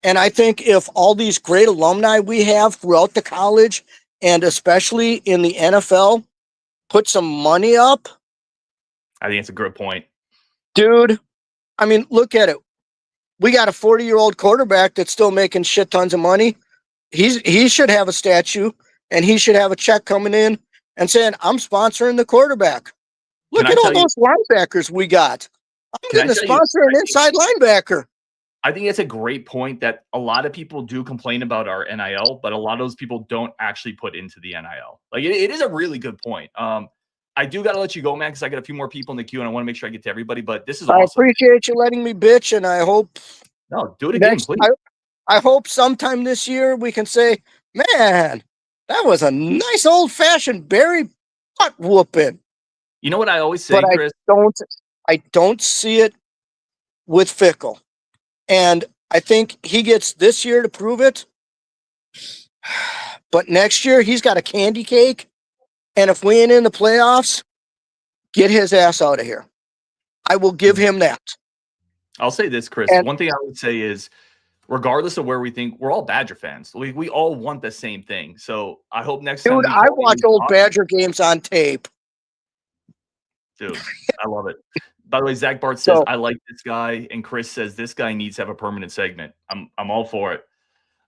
And I think if all these great alumni we have throughout the college and especially in the NFL put some money up. I think it's a good point. Dude, I mean, look at it. We got a 40-year-old quarterback that's still making shit tons of money. He should have a statue and he should have a check coming in and saying, I'm sponsoring the quarterback. Look at all those linebackers we got. I'm going to sponsor an inside linebacker. I think it's a great point that a lot of people do complain about our NIL, but a lot of those people don't actually put into the NIL. Like it is a really good point. I do got to let you go, man, because I got a few more people in the queue and I want to make sure I get to everybody, but this is awesome. I appreciate you letting me bitch. And I hope do it again, please. I hope sometime this year we can say, man, that was a nice old fashioned Barry butt whooping. You know what I always say, but Chris? I don't see it with Fickle. And I think he gets this year to prove it. But next year, he's got a candy cake. And if we ain't in the playoffs, get his ass out of here. I will give him that. I'll say this, Chris. One thing I would say is regardless of where we think, we're all Badger fans. We all want the same thing. So I hope next time. Dude, I watch old Badger games on tape. Dude, I love it. By the way, Zach Bart says, I like this guy. And Chris says, this guy needs to have a permanent segment. I'm all for it.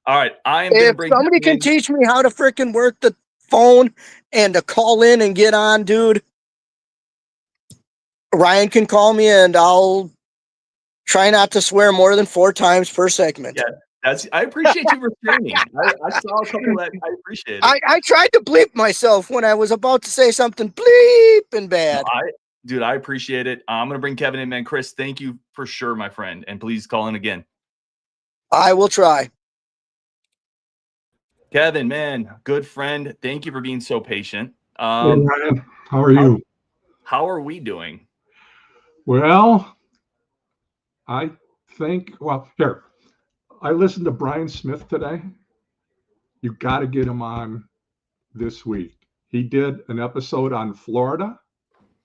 All right. If somebody can teach me how to freaking work the phone and to call in and get on, dude, Ryan can call me and I'll try not to swear more than 4 times per segment. Yeah, I appreciate you restraining. I saw a couple that I appreciate it. I tried to bleep myself when I was about to say something bleeping bad. Dude, I appreciate it. I'm going to bring Kevin in, man. Chris, thank you for sure, my friend. And please call in again. I will try. Kevin, man, good friend. Thank you for being so patient. Hey, Ryan, how are you? How are we doing? Well, I think, here, I listened to Brian Smith today. You got to get him on this week. He did an episode on Florida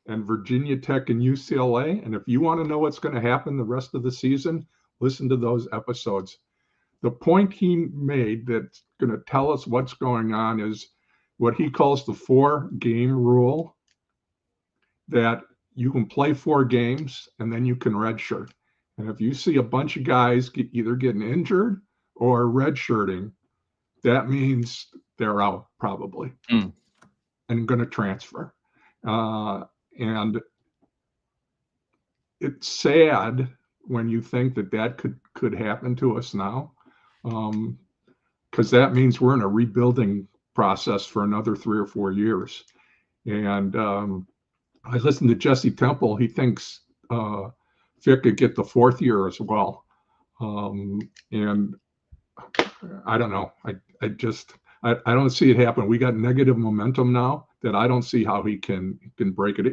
and Virginia Tech and UCLA. And if you want to know what's going to happen the rest of the season, listen to those episodes. The point he made that's going to tell us what's going on is what he calls the 4-game rule, that you can play 4 games and then you can redshirt. And if you see a bunch of guys either getting injured or redshirting, that means they're out probably and going to transfer. And it's sad when you think that could happen to us now, because that means we're in a rebuilding process for another 3 or 4 years. And I listened to Jesse Temple. He thinks Fick could get the 4th year as well. And I don't know. I don't see it happen. We got negative momentum now that I don't see how he can break it.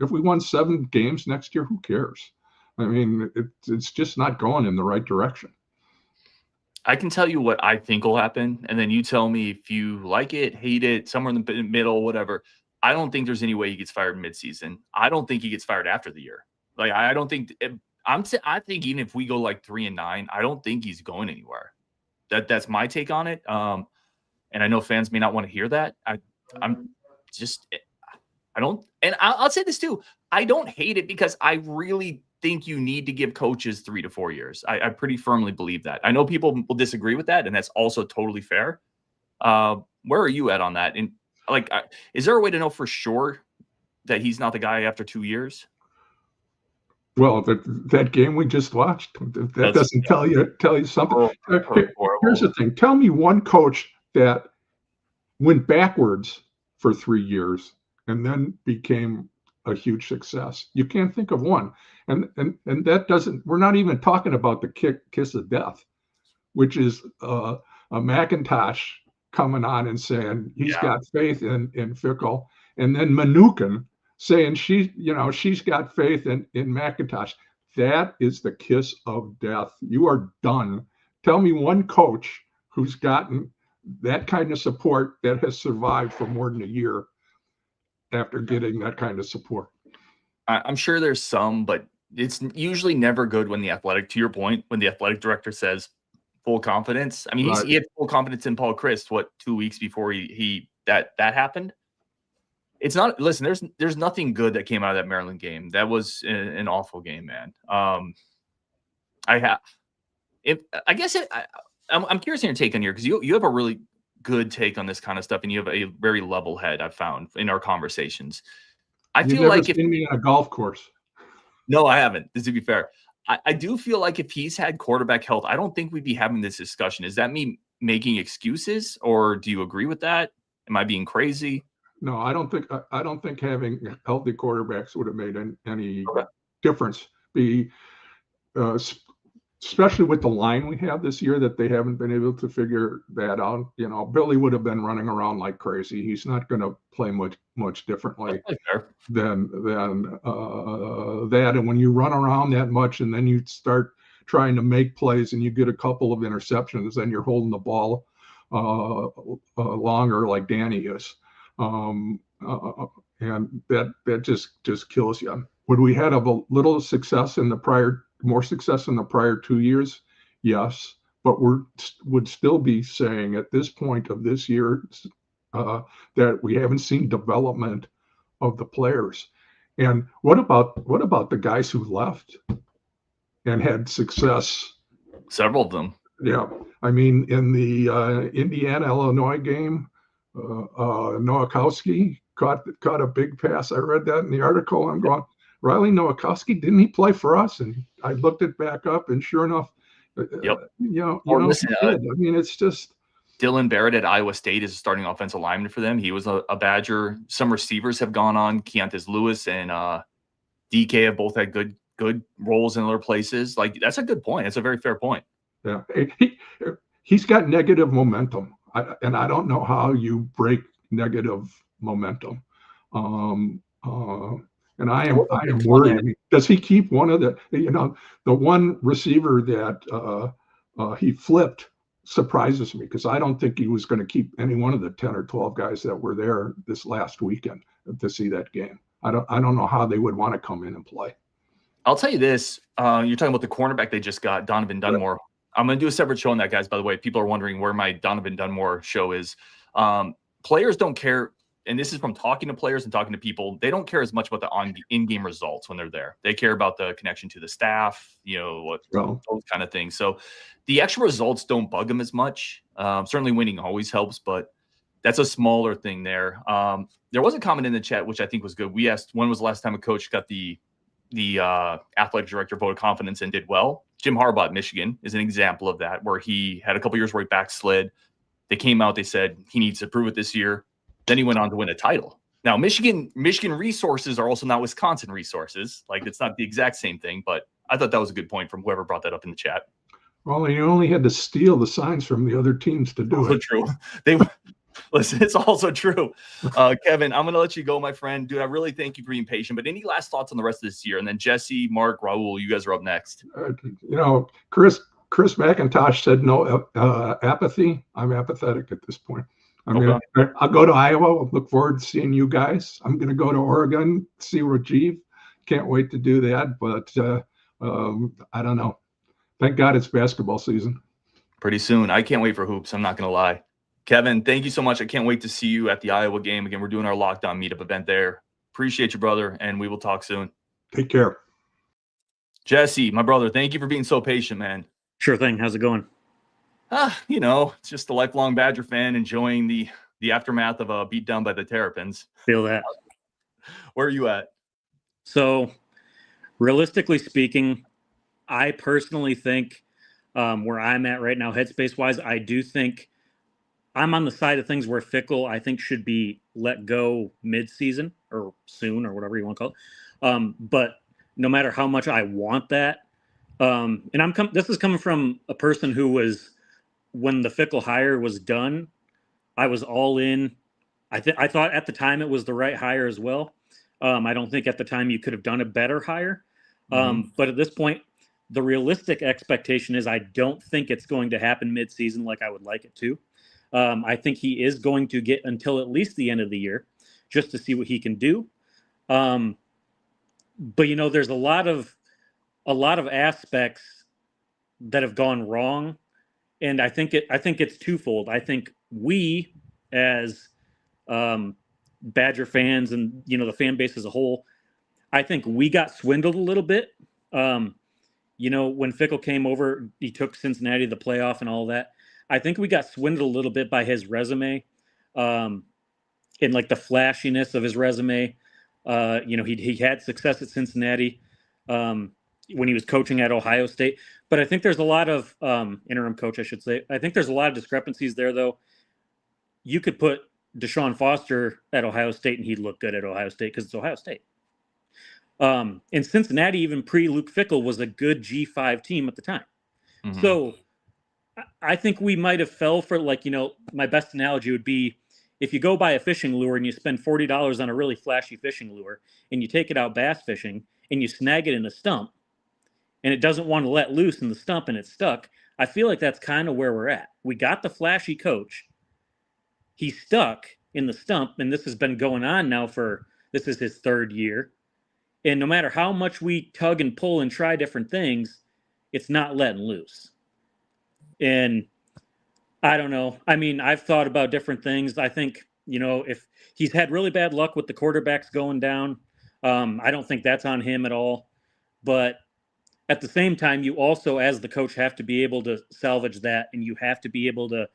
If we won 7 games next year, who cares? I mean, it's just not going in the right direction. I can tell you what I think will happen, and then you tell me if you like it, hate it, somewhere in the middle, whatever. I don't think there's any way he gets fired midseason. I don't think he gets fired after the year. Like, I don't think I think even if we go like 3-9, I don't think he's going anywhere. That's my take on it. And I know fans may not want to hear that. I'll say this too. I don't hate it because I really think you need to give coaches 3 to 4 years. I pretty firmly believe that. I know people will disagree with that, and that's also totally fair. Where are you at on that? And is there a way to know for sure that he's not the guy after 2 years? Well, that game we just watched, that doesn't tell you something. Here's the thing. Tell me one coach that went backwards for 3 years and then became a huge success. You can't think of one. And that doesn't, we're not even talking about the kiss of death, which is a McIntosh coming on and saying he's got faith in Fickle, and then Manukin saying she's got faith in McIntosh. That is the kiss of death. You are done. Tell me one coach who's gotten that kind of support that has survived for more than a year after getting that kind of support. I'm sure there's some, but it's usually never good when to your point, when the athletic director says full confidence. I mean, he had full confidence in Paul Christ, 2 weeks before that happened? It's not. Listen, there's nothing good that came out of that Maryland game. That was an awful game, man. I'm curious on your take on here, because you have a really good take on this kind of stuff, and you have a very level head. I've found in our conversations. I feel like if me on a golf course. No, I haven't. To be fair, I do feel like if he's had quarterback health, I don't think we'd be having this discussion. Is that me making excuses, or do you agree with that? Am I being crazy? No, I don't think having healthy quarterbacks would have made any difference. Especially with the line we have this year, that they haven't been able to figure that out. Billy would have been running around like crazy. He's not going to play much differently than that. And when you run around that much, and then you start trying to make plays, and you get a couple of interceptions, then you're holding the ball longer, like Danny is. And that just kills you. Would we had a little success more success in the prior 2 years? Yes, but would still be saying at this point of this year that we haven't seen development of the players. And what about the guys who left and had success? Several of them. Yeah, I mean, in the Indiana-Illinois game, Nowakowski caught a big pass. I read that in the article. I'm going, Riley Nowakowski, didn't he play for us? And I looked it back up, and sure enough, Listen, I mean, it's just Dylan Barrett at Iowa State is a starting offensive lineman for them. He was a Badger. Some receivers have gone on. Keontae Lewis and DK have both had good roles in other places. Like, that's a good point. That's a very fair point. Yeah, he's got negative momentum, and I don't know how you break negative momentum. And I am worried. I mean, does he keep one of the one receiver that he flipped surprises me, because I don't think he was going to keep any one of the 10 or 12 guys that were there this last weekend to see that game. I don't know how they would want to come in and play. I'll tell you this. You're talking about the cornerback they just got, Donovan Dunmore. I'm going to do a separate show on that, guys. By the way, people are wondering where my Donovan Dunmore show is. Players don't care, and this is from talking to players and talking to people. They don't care as much about the in-game results when they're there. They care about the connection to the staff, those kind of things. So the extra results don't bug them as much. Certainly winning always helps, but that's a smaller thing there. There was a comment in the chat, which I think was good. We asked, when was the last time a coach got the athletic director vote of confidence and did well? Jim Harbaugh at Michigan is an example of that, where he had a couple years where he backslid. They came out, they said he needs to prove it this year. Then he went on to win a title. Now, Michigan resources are also not Wisconsin resources. Like, it's not the exact same thing, but I thought that was a good point from whoever brought that up in the chat. Well, you only had to steal the signs from the other teams to do Also it. true. Listen, it's also true. Kevin, I'm going to let you go, my friend. Dude, I really thank you for being patient. But any last thoughts on the rest of this year? And then Jesse, Mark, Raul, you guys are up next. Chris McIntosh said no apathy. I'm apathetic at this point. I'll go to Iowa. I'll look forward to seeing you guys. I'm going to go to Oregon, see Rajiv. Can't wait to do that. But I don't know. Thank God it's basketball season. Pretty soon. I can't wait for hoops. I'm not going to lie. Kevin, thank you so much. I can't wait to see you at the Iowa game. Again, we're doing our lockdown meetup event there. Appreciate you, brother, and we will talk soon. Take care. Jesse, my brother, thank you for being so patient, man. Sure thing. How's it going? It's just a lifelong Badger fan enjoying the aftermath of a beat down by the Terrapins. Feel that. Where are you at? So, realistically speaking, I personally think where I'm at right now, headspace-wise, I do think I'm on the side of things where Fickell, I think, should be let go mid-season or soon or whatever you want to call it. But no matter how much I want that, and this is coming from a person who was, when the Fickell hire was done, I was all in. I thought at the time it was the right hire as well. I don't think at the time you could have done a better hire. But at this point, the realistic expectation is I don't think it's going to happen mid-season like I would like it to. I think he is going to get until at least the end of the year just to see what he can do. But there's a lot of aspects that have gone wrong, and I think it's twofold. I think we, as Badger fans and the fan base as a whole, I think we got swindled a little bit. When Fickell came over, he took Cincinnati to the playoff and all that. I think we got swindled a little bit by his resume, and like the flashiness of his resume. He had success at Cincinnati when he was coaching at Ohio State. But I think there's a lot of interim coach, I should say. I think there's a lot of discrepancies there, though. You could put Deshaun Foster at Ohio State, and he'd look good at Ohio State because it's Ohio State. And Cincinnati, even pre-Luke Fickell, was a good G5 team at the time. Mm-hmm. So I think we might have fell for, my best analogy would be if you go buy a fishing lure and you spend $40 on a really flashy fishing lure and you take it out bass fishing and you snag it in a stump and it doesn't want to let loose in the stump and it's stuck. I feel like that's kind of where we're at. We got the flashy coach. He's stuck in the stump, and this has been going on now this is his third year. And no matter how much we tug and pull and try different things, it's not letting loose. And I don't know. I mean, I've thought about different things. I think, if he's had really bad luck with the quarterbacks going down, I don't think that's on him at all. But at the same time, you also, as the coach, have to be able to salvage that, and you have to be able to,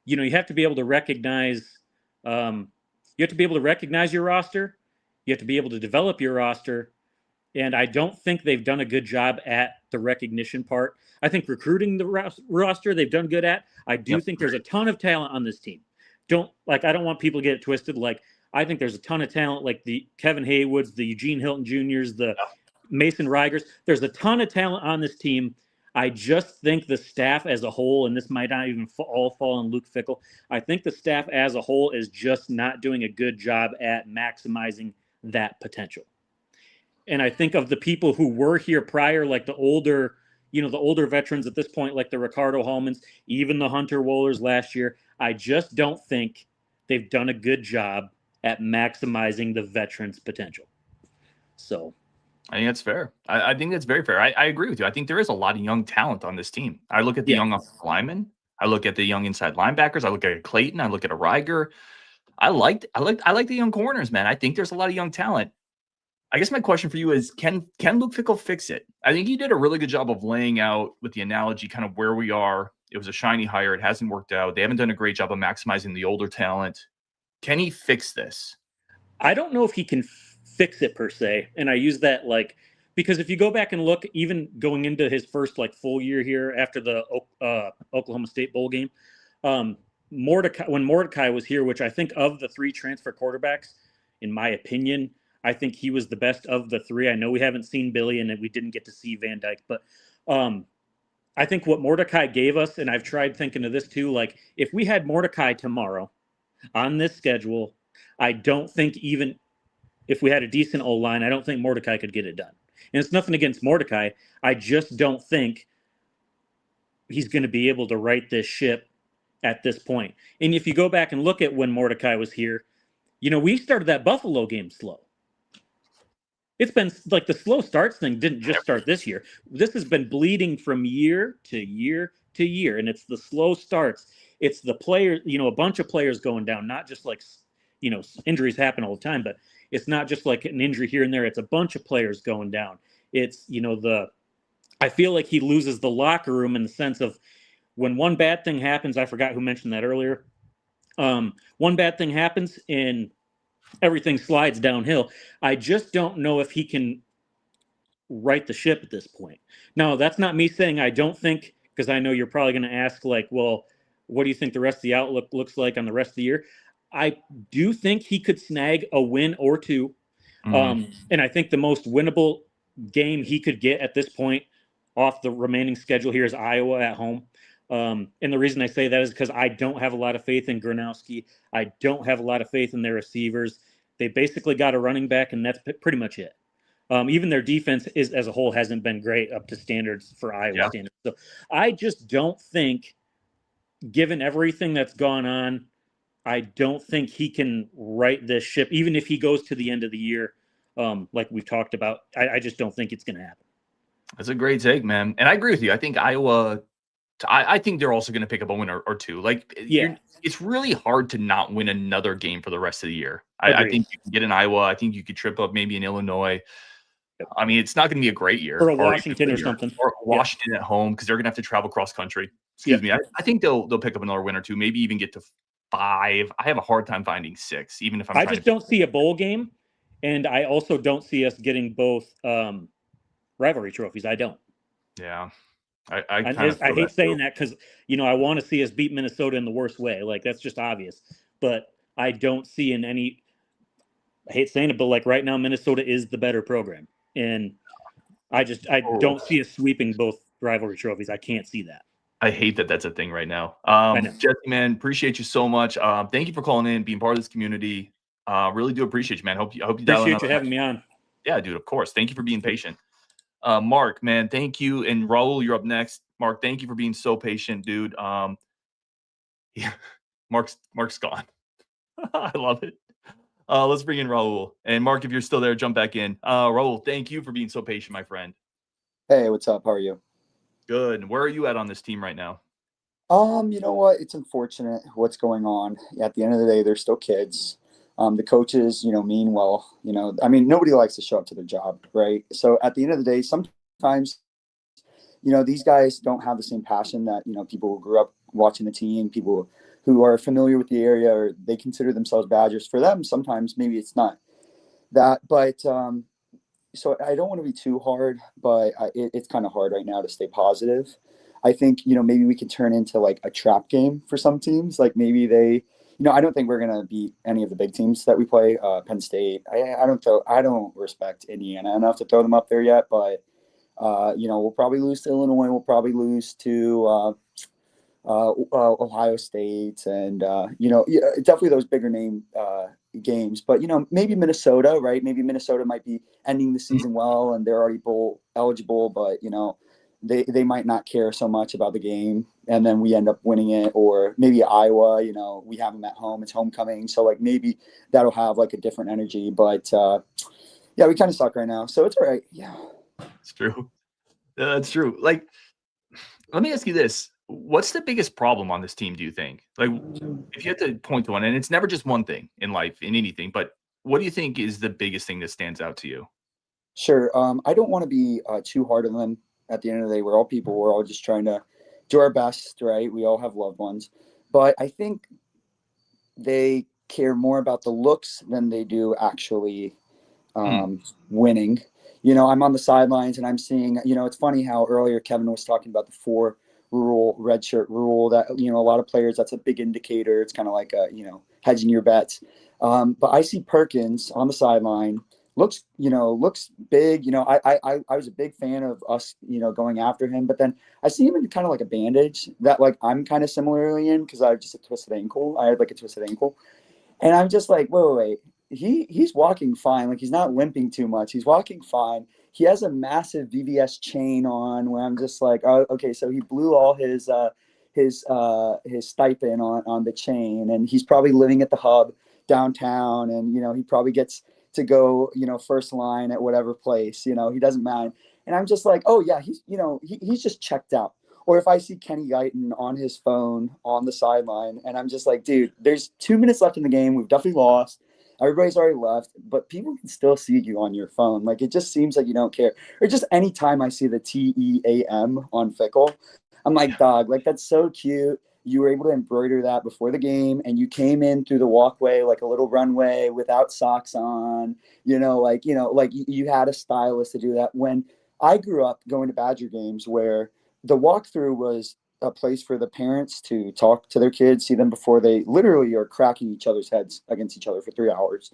you have to be able to recognize, you have to be able to recognize your roster. You have to be able to develop your roster. And I don't think they've done a good job at the recognition part. I think recruiting the roster, they've done good at. I do think there's a ton of talent on this team. I don't want people to get it twisted. Like, I think there's a ton of talent, like the Kevin Haywoods, the Eugene Hilton Jr.'s, the Mason Rigers. There's a ton of talent on this team. I just think the staff as a whole, and this might not even all fall on Luke Fickell, I think the staff as a whole is just not doing a good job at maximizing that potential. And I think of the people who were here prior, like the older veterans at this point, like the Ricardo Hallmans, even the Hunter Wohlers last year, I just don't think they've done a good job at maximizing the veterans' potential. So I think that's fair. I think that's very fair. I agree with you. I think there is a lot of young talent on this team. I look at the young linemen. I look at the young inside linebackers. I look at a Clayton. I look at a Riger. I like the young corners, man. I think there's a lot of young talent. I guess my question for you is, can Luke Fickell fix it? I think he did a really good job of laying out with the analogy kind of where we are. It was a shiny hire. It hasn't worked out. They haven't done a great job of maximizing the older talent. Can he fix this? I don't know if he can fix it per se. And I use that because if you go back and look, even going into his first full year here after the Oklahoma State bowl game, when Mordecai was here, which I think of the three transfer quarterbacks, in my opinion, I think he was the best of the three. I know we haven't seen Billy and we didn't get to see Van Dyke, but I think what Mordecai gave us, and I've tried thinking of this too, if we had Mordecai tomorrow on this schedule, I don't think even if we had a decent O-line, I don't think Mordecai could get it done. And it's nothing against Mordecai. I just don't think he's going to be able to right this ship at this point. And if you go back and look at when Mordecai was here, we started that Buffalo game slow. It's been the slow starts thing didn't just start this year. This has been bleeding from year to year to year. And it's the slow starts. It's the players, a bunch of players going down, not just injuries happen all the time, but it's not just an injury here and there. It's a bunch of players going down. It's, I feel like he loses the locker room in the sense of when one bad thing happens, I forgot who mentioned that earlier. One bad thing happens and everything slides downhill. I just don't know if he can right the ship at this point. Now, that's not me saying I don't think, because I know you're probably going to ask well, what do you think the rest of the outlook looks like on the rest of the year? I do think he could snag a win or two. And I think the most winnable game he could get at this point off the remaining schedule here is Iowa at home. And the reason I say that is because I don't have a lot of faith in Gronowski. I don't have a lot of faith in their receivers. They basically got a running back, and that's pretty much it. Even their defense as a whole hasn't been great up to standards for Iowa standards. So I just don't think, given everything that's gone on, I don't think he can right this ship, even if he goes to the end of the year, like we've talked about. I just don't think it's going to happen. That's a great take, man. And I agree with you. I think Iowa, I think they're also going to pick up a win or two. It's really hard to not win another game for the rest of the year. I think you can get in Iowa. I think you could trip up maybe in Illinois. I mean, it's not going to be a great year. Or Washington or something. Or Washington at home, because they're going to have to travel cross country. Excuse me. I think they'll pick up another win or two, maybe even get to 5. I have a hard time finding 6, even if I just don't see a bowl game. And I also don't see us getting both rivalry trophies. I don't. Yeah. I hate saying that because, I want to see us beat Minnesota in the worst way. That's just obvious. But I don't see in any – I hate saying it, but right now Minnesota is the better program. And I don't see us sweeping both rivalry trophies. I can't see that. I hate that that's a thing right now. Jesse, man, appreciate you so much. Thank you for calling in, being part of this community. Really do appreciate you, man. Hope you appreciate you having me on. Yeah, dude, of course. Thank you for being patient. Mark, man, thank you. And Raul, you're up next. Mark, thank you for being so patient, dude. Yeah, Mark's gone. I love it. Let's bring in Raul. And Mark, if you're still there, jump back in. Raul, thank you for being so patient, my friend. Hey, what's up? How are you? Good. Where are you at on this team right now? You know what? It's unfortunate what's going on. At the end of the day, they're still kids. The coaches, mean well. I mean, nobody likes to show up to their job, right? So at the end of the day, sometimes, these guys don't have the same passion that, people who grew up watching the team, people who are familiar with the area, or they consider themselves Badgers. For them, sometimes maybe it's not that, but so I don't want to be too hard, but it's kind of hard right now to stay positive. I think, maybe we can turn into like a trap game for some teams. Like maybe they, I don't think we're going to beat any of the big teams that we play. Penn State. I don't respect Indiana enough to throw them up there yet, but we'll probably lose to Illinois. We'll probably lose to Ohio State, and definitely those bigger name games. But maybe Minnesota, right? Maybe Minnesota might be ending the season well, and they're already bowl eligible, but they might not care so much about the game, and then we end up winning it. Or maybe Iowa, we have them at home, it's homecoming, so like maybe that'll have like a different energy. But yeah, we kind of suck right now, so it's all right. Yeah, it's true. It's true. Like, let me ask you this. What's the biggest problem on this team, do you think? Like, if you had to point to one, and it's never just one thing in life, in anything, but what do you think is the biggest thing that stands out to you? Sure. I don't want to be too hard on them. At the end of the day, we're all people. We're all just trying to do our best, right? We all have loved ones. But I think they care more about the looks than they do actually winning. I'm on the sidelines and I'm seeing, it's funny how earlier Kevin was talking about the 4 rule, red shirt rule, that, a lot of players, that's a big indicator. It's kind of like, hedging your bets. But I see Perkins on the sideline, looks big. I was a big fan of us, going after him, but then I see him in kind of like a bandage that like I'm kind of similarly in, because I have just a twisted ankle. I had like a twisted ankle. And I'm just like, wait. He's walking fine. Like, he's not limping too much. He's walking fine. He has a massive VVS chain on, where I'm just like, oh, okay. So he blew all his stipend on the chain, and he's probably living at the hub downtown. And, he probably gets to go, first line at whatever place, he doesn't mind. And I'm just like, oh yeah, he's just checked out. Or if I see Kenny Guyton on his phone on the sideline, and I'm just like, dude, there's 2 minutes left in the game. We've definitely lost. Everybody's already left, but people can still see you on your phone. Like, it just seems like you don't care. Or just anytime I see the TEAM on Fickle, I'm like, dog, like, that's so cute. You were able to embroider that before the game, and you came in through the walkway like a little runway without socks on. Like you had a stylist to do that. When I grew up going to Badger games, where the walkthrough was a place for the parents to talk to their kids, see them before they literally are cracking each other's heads against each other for 3 hours.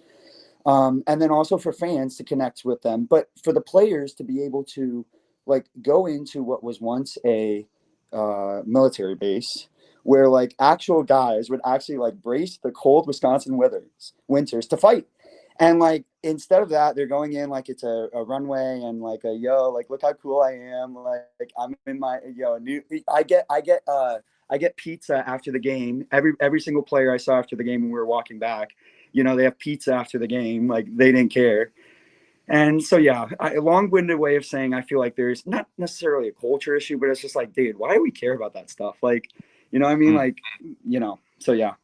And then also for fans to connect with them, but for the players to be able to like go into what was once a military base, where like actual guys would actually like brace the cold Wisconsin winters to fight. And like, instead of that, they're going in like it's a runway, and like like, look how cool I am. Like I'm in my, I get pizza after the game. Every single player I saw after the game when we were walking back, they have pizza after the game. Like, they didn't care. And so, yeah, a long-winded way of saying, I feel like there's not necessarily a culture issue, but it's just like, dude, why do we care about that stuff? Like, what I mean? Like, so yeah.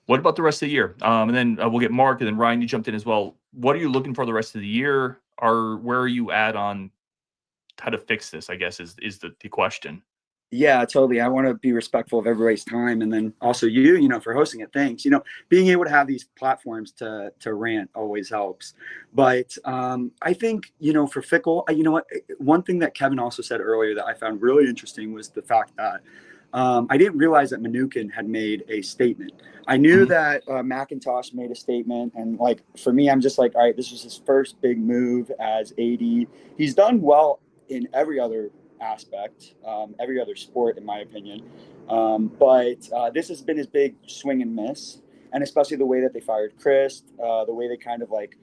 What about the rest of the year? And then we'll get Mark, and then Ryan, you jumped in as well. What are you looking for the rest of the year? Where are you at on how to fix this, I guess, is the question. Yeah, totally. I want to be respectful of everybody's time, and then also you, for hosting it. Thanks. Being able to have these platforms to rant always helps. But I think, for Fickle, one thing that Kevin also said earlier that I found really interesting was the fact that I didn't realize that Mnookin had made a statement. I knew that McIntosh made a statement, and like, for me, I'm just like, all right, this was his first big move as AD. He's done well in every other aspect, every other sport, in my opinion. But this has been his big swing and miss, and especially the way that they fired Chris, the way they kind of like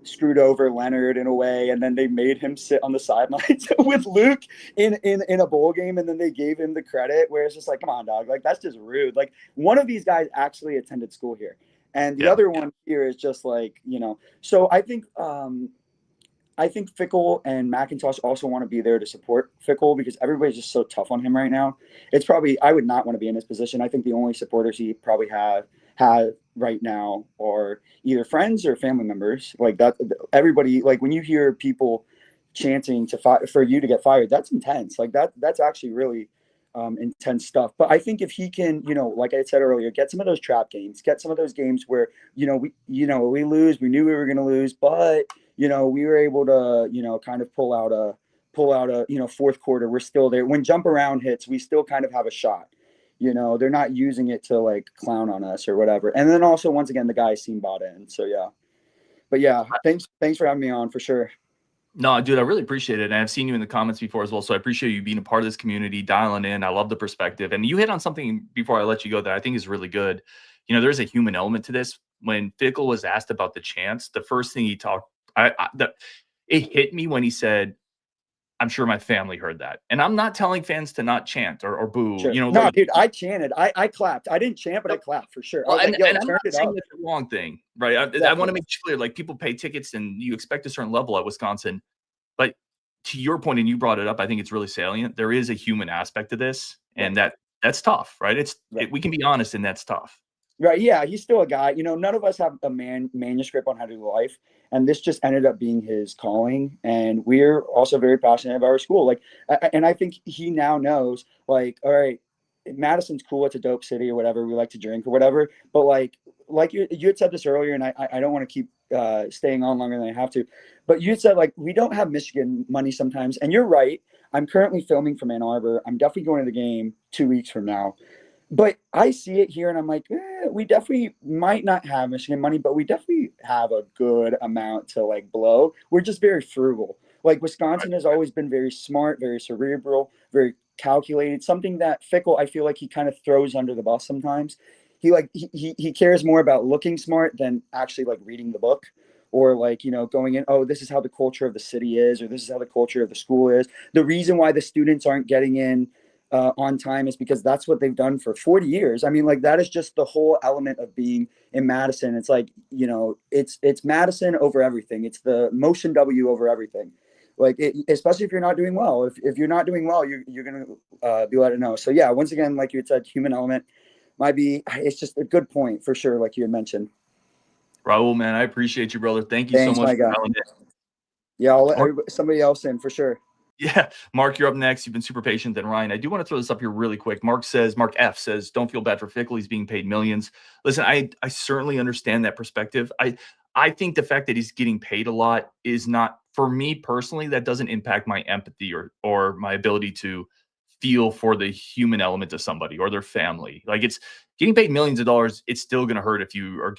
screwed over Leonard in a way, and then they made him sit on the sidelines with Luke in a bowl game, and then they gave him the credit, where it's just like, come on, dog, like, that's just rude. Like, one of these guys actually attended school here, and the other one here is just like, so I think I think Fickle and McIntosh also want to be there to support Fickle because everybody's just so tough on him right now. It's probably, I would not want to be in his position. I think the only supporters he probably have right now are either friends or family members. Like that, everybody, like when you hear people chanting for you to get fired, that's intense. Like that's actually really intense stuff. But I think if he can, like I said earlier, get some of those trap games, get some of those games where, we lose, we knew we were going to lose, but, we were able to, kind of pull out a, fourth quarter. We're still there. When jump around hits, we still kind of have a shot. They're not using it to like clown on us or whatever. And then also, once again, the guys seem bought in. So, yeah. But yeah, thanks for having me on for sure. No, dude, I really appreciate it. And I've seen you in the comments before as well. So I appreciate you being a part of this community, dialing in. I love the perspective. And you hit on something before I let you go that I think is really good. There's a human element to this. When Fickle was asked about the chants, the first thing he talked, it hit me when he said, I'm sure my family heard that. And I'm not telling fans to not chant or boo. Sure. No, dude, I chanted. I clapped. I didn't chant, but I clapped for sure. Well, I'm not saying that's the wrong thing, right? I want to make clear, like, people pay tickets and you expect a certain level at Wisconsin. But to your point, and you brought it up, I think it's really salient. There is a human aspect to this, and that's tough, right? We can be honest, and that's tough. Right. Yeah. He's still a guy. None of us have a manuscript on how to do life. And this just ended up being his calling. And we're also very passionate about our school. Like, and I think he now knows, like, all right, Madison's cool. It's a dope city or whatever. We like to drink or whatever. But like you had said this earlier, and I don't want to keep staying on longer than I have to. But you had said, like, we don't have Michigan money sometimes. And you're right. I'm currently filming from Ann Arbor. I'm definitely going to the game 2 weeks from now. But I see it here and I'm like, we definitely might not have Michigan money, but we definitely have a good amount to like blow. We're just very frugal. Like Wisconsin has always been very smart, very cerebral, very calculated, something that Fickle, I feel like he kind of throws under the bus sometimes. He cares more about looking smart than actually like reading the book or like, going in, oh, this is how the culture of the city is, or this is how the culture of the school is. The reason why the students aren't getting in on time is because that's what they've done for 40 years. I mean, like that is just the whole element of being in Madison. It's like, it's Madison over everything. It's the motion W over everything. Like, especially if you're not doing well. If you're not doing well, you're going to be let it know. So yeah, once again, like you had said, human element it's just a good point for sure. Like you had mentioned. Raul, man, I appreciate you, brother. Thank you so much for calling in. Yeah, I'll let somebody else in for sure. Yeah, Mark, you're up next. You've been super patient. Then Ryan, I do want to throw this up here really quick. Mark F says, don't feel bad for Fickle. He's being paid millions. Listen, I certainly understand that perspective. I think the fact that he's getting paid a lot is not, for me personally, that doesn't impact my empathy or my ability to feel for the human element of somebody or their family. Like, it's getting paid millions of dollars. It's still going to hurt if you are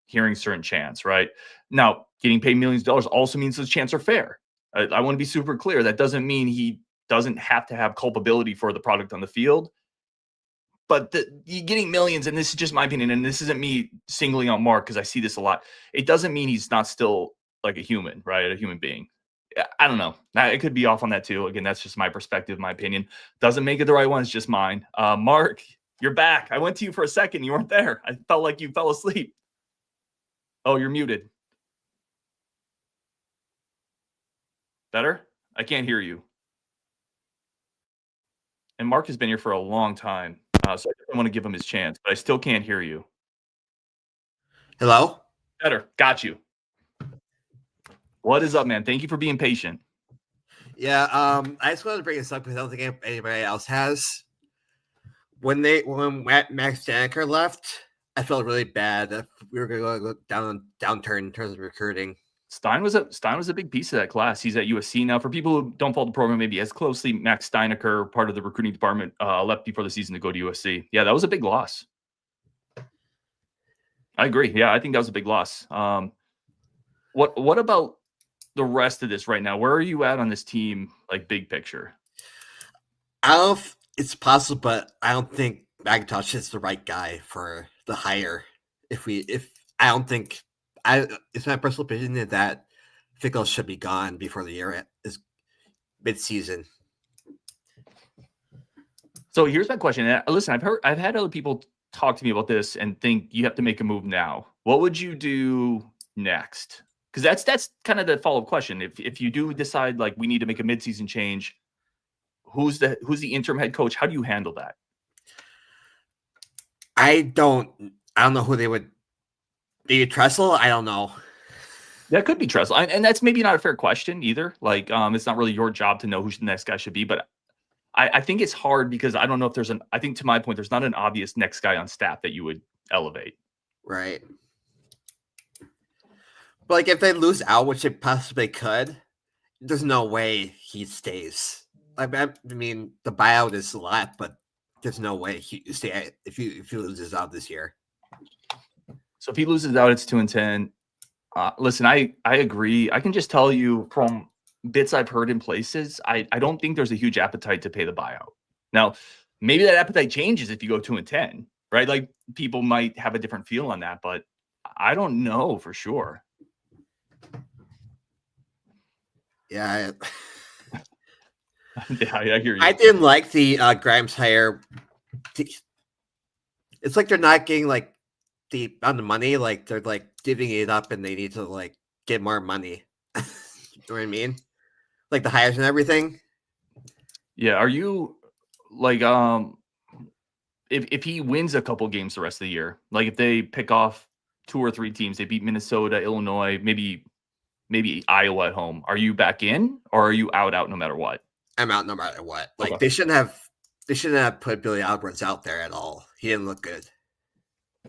hearing certain chants, right? Now, getting paid millions of dollars also means those chants are fair. I want to be super clear. That doesn't mean he doesn't have to have culpability for the product on the field. But you getting millions, and this is just my opinion, and this isn't me singling out Mark because I see this a lot. It doesn't mean he's not still like a human, right? A human being. I don't know. It could be off on that too. Again, that's just my perspective, my opinion. Doesn't make it the right one. It's just mine. Mark, you're back. I went to you for a second. You weren't there. I felt like you fell asleep. Oh, you're muted. Better? I can't hear you. And Mark has been here for a long time, so I don't want to give him his chance, but I still can't hear you. Hello? Better. Got you. What is up, man? Thank you for being patient. Yeah, I just wanted to bring this up because I don't think anybody else has. When Max Daniker left, I felt really bad that we were going to go downturn in terms of recruiting. Stein was a big piece of that class. He's at USC now. For people who don't follow the program maybe as closely, Max Steinecker, part of the recruiting department, left before the season to go to USC. Yeah, that was a big loss. I agree. Yeah, I think that was a big loss. What about the rest of this right now? Where are you at on this team, like big picture? I don't know if it's possible, but I don't think McIntosh is the right guy for the hire. It's my personal opinion that Fickle should be gone before the year is mid-season. So here's my question. Listen, I've had other people talk to me about this and think you have to make a move now. What would you do next? Because that's kind of the follow-up question. If you do decide like we need to make a midseason change, who's the interim head coach? How do you handle that? I don't know who they would. Maybe Tressel? I don't know. That could be Tressel, and that's maybe not a fair question either. Like, it's not really your job to know who the next guy should be, but I think it's hard because I don't know if there's I think to my point, there's not an obvious next guy on staff that you would elevate. Right. But like if they lose out, which they possibly could, there's no way he stays. I mean, the buyout is a lot, but there's no way he stay if he loses out this year. So if he loses out, it's 2-10. Listen, I agree. I can just tell you from bits I've heard in places, I don't think there's a huge appetite to pay the buyout. Now, maybe that appetite changes if you go 2-10, right? Like people might have a different feel on that, but I don't know for sure. Yeah, yeah, I hear you. I didn't like the Grimes hire. It's like they're not getting like the amount of money, like they're like divvying it up, and they need to like get more money. You know what I mean? Like the hires and everything. Yeah, are you like if he wins a couple games the rest of the year, like if they pick off 2 or 3 teams, they beat Minnesota, Illinois, maybe Iowa at home, are you back in or are you out no matter what? I'm out no matter what. Like Okay. they shouldn't have put Billy Alberts out there at all. He didn't look good.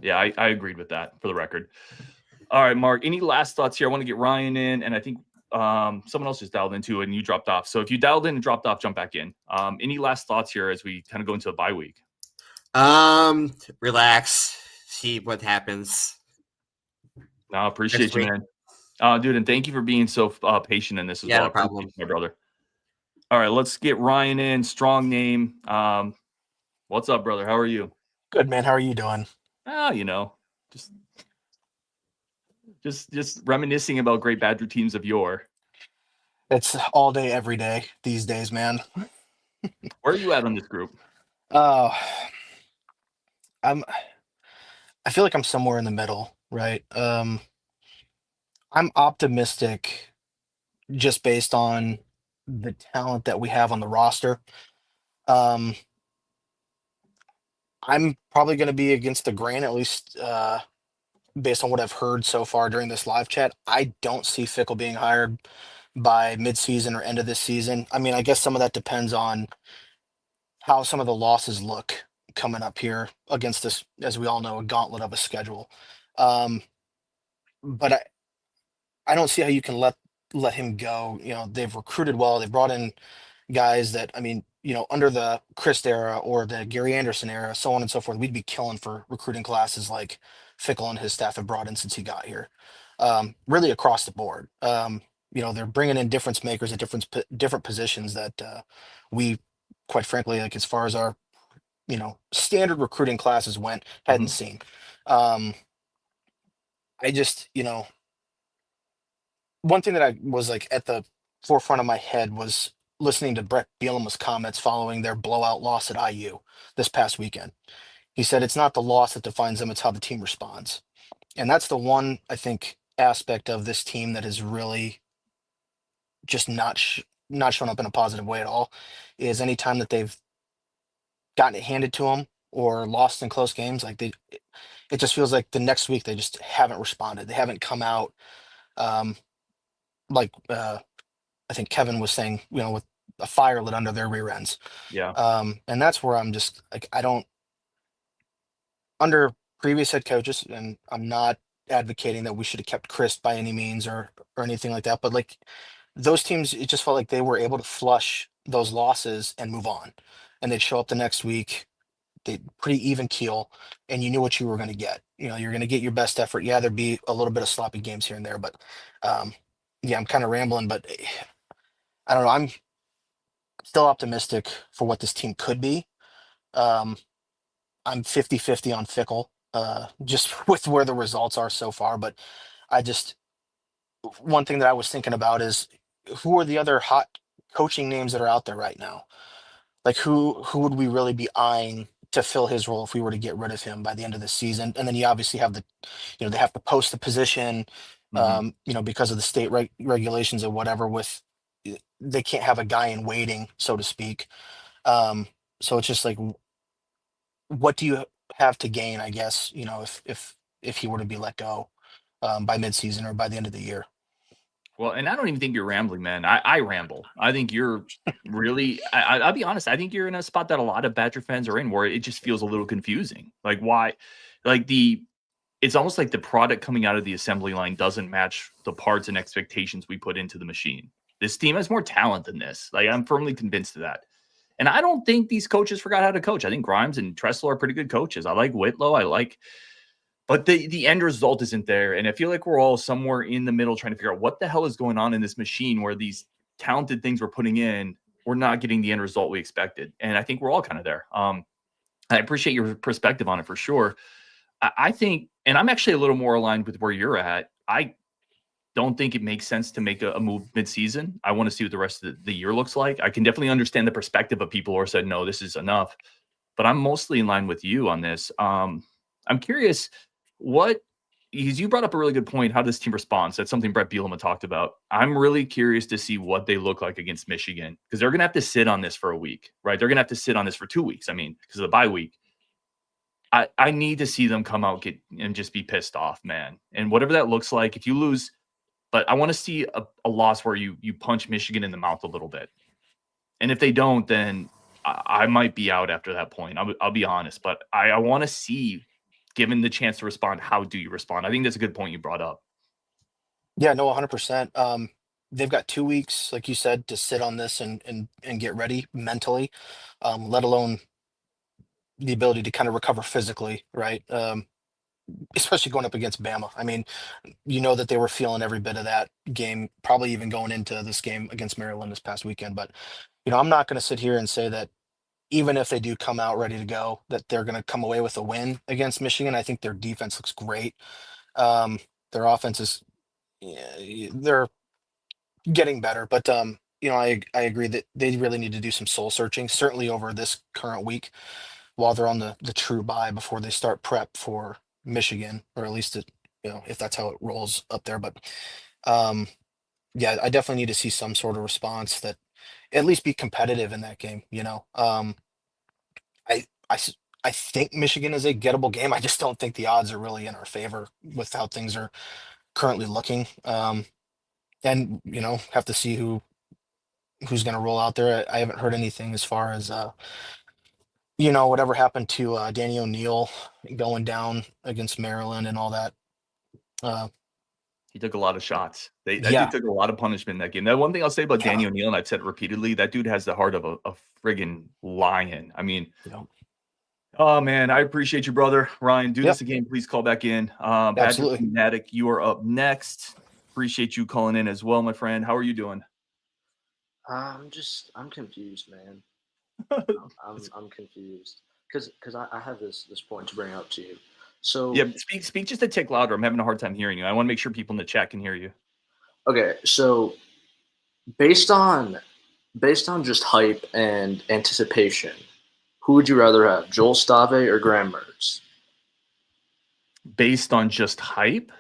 Yeah, I agreed with that for the record. All right, Mark, any last thoughts here? I want to get Ryan in, and I think someone else just dialed into it and you dropped off. So if you dialed in and dropped off, jump back in. Any last thoughts here as we kind of go into the bye week? Relax, see what happens. No, appreciate you, man. Dude, and thank you for being so patient in this as well. No problem. My brother. All right, let's get Ryan in. Strong name. What's up, brother? How are you? Good, man. How are you doing? You know, just reminiscing about great Badger teams of yore. It's all day, every day these days, man. Where are you at on this group? I feel like I'm somewhere in the middle, right? I'm optimistic just based on the talent that we have on the roster. I'm probably going to be against the grain, at least based on what I've heard so far during this live chat. I don't see Fickle being hired by midseason or end of this season. I mean, I guess some of that depends on how some of the losses look coming up here against this, as we all know, a gauntlet of a schedule. But I don't see how you can let him go. You know, they've recruited well. They've brought in guys that, I mean, you know, under the Chris era or the Gary Anderson era, so on and so forth, we'd be killing for recruiting classes like Fickle and his staff have brought in since he got here. Really across the board. You know, they're bringing in difference makers at different positions that we, quite frankly, like as far as our, you know, standard recruiting classes went, hadn't seen. I just, you know, one thing that I was like at the forefront of my head was listening to Brett Bielema's comments following their blowout loss at IU this past weekend. He said, it's not the loss that defines them, it's how the team responds. And that's the one, I think, aspect of this team that is really just not shown up in a positive way at all, is anytime that they've gotten it handed to them or lost in close games, like it just feels like the next week they just haven't responded. They haven't come out like I think Kevin was saying, you know, with a fire lit under their rear ends. Yeah. And that's where I'm just like, I don't, under previous head coaches, and I'm not advocating that we should have kept Chris by any means or anything like that, but like those teams, it just felt like they were able to flush those losses and move on, and they'd show up the next week, they pretty even keel, and you knew what you were going to get. You know, you're going to get your best effort. Yeah, there'd be a little bit of sloppy games here and there, but yeah, I'm kind of rambling, but I don't know. I'm still optimistic for what this team could be. I'm 50-50 on Fickle, just with where the results are so far. But one thing that I was thinking about is who are the other hot coaching names that are out there right now? Like who would we really be eyeing to fill his role if we were to get rid of him by the end of the season? And then you obviously have they have to post the position. Because of the state regulations or whatever. They can't have a guy in waiting, so to speak. So it's just like, what do you have to gain? I guess if he were to be let go by midseason or by the end of the year. Well, and I don't even think you're rambling, man. I ramble. I think you're really, I'll be honest, I think you're in a spot that a lot of Badger fans are in where it just feels a little confusing. Like, why? Like, it's almost like the product coming out of the assembly line doesn't match the parts and expectations we put into the machine. This team has more talent than this. Like, I'm firmly convinced of that. And I don't think these coaches forgot how to coach. I think Grimes and Tressel are pretty good coaches. I like Whitlow. But the end result isn't there. And I feel like we're all somewhere in the middle trying to figure out what the hell is going on in this machine where these talented things we're putting in, we're not getting the end result we expected. And I think we're all kind of there. I appreciate your perspective on it for sure. I think, and I'm actually a little more aligned with where you're at. I don't think it makes sense to make a move midseason. I want to see what the rest of the year looks like. I can definitely understand the perspective of people who are said, no, this is enough. But I'm mostly in line with you on this. I'm curious because you brought up a really good point, how this team responds. That's something Brett Bielema talked about. I'm really curious to see what they look like against Michigan, because they're going to have to sit on this for a week, right? They're going to have to sit on this for 2 weeks. I mean, because of the bye week. I need to see them come out and just be pissed off, man. And whatever that looks like, if you lose, but I want to see a loss where you punch Michigan in the mouth a little bit. And if they don't, then I might be out after that point. I'll be honest, but I want to see, given the chance to respond, how do you respond? I think that's a good point you brought up. Yeah, no, 100%. They've got 2 weeks, like you said, to sit on this and get ready mentally, let alone the ability to kind of recover physically, right? Especially going up against Bama. I mean, that they were feeling every bit of that game, probably even going into this game against Maryland this past weekend. But, I'm not going to sit here and say that even if they do come out ready to go, that they're going to come away with a win against Michigan. I think their defense looks great. Their offense is, they're getting better. But, I agree that they really need to do some soul searching, certainly over this current week while they're on the true bye before they start prep for Michigan, or at least if that's how it rolls up there. But yeah, I definitely need to see some sort of response that at least be competitive in that game. I think Michigan is a gettable game. I just don't think the odds are really in our favor with how things are currently looking. And have to see who's going to roll out there. I haven't heard anything as far as whatever happened to Danny O'Neal going down against Maryland and all that. He took a lot of shots. That Yeah. dude took a lot of punishment in that game. That one thing I'll say about Danny O'Neal, and I've said it repeatedly, that dude has the heart of a friggin' lion. I mean, oh man, I appreciate you, brother. Ryan, do this again. Please call back in. Absolutely. Patrick Fanatic, you are up next. Appreciate you calling in as well, my friend. How are you doing? I'm confused, man. I'm confused because I have this point to bring up to you. So yeah, speak just a tick louder. I'm having a hard time hearing you. I want to make sure people in the chat can hear you. Okay, so based on just hype and anticipation, who would you rather have, Joel Stave or Graham Mertz? Based on just hype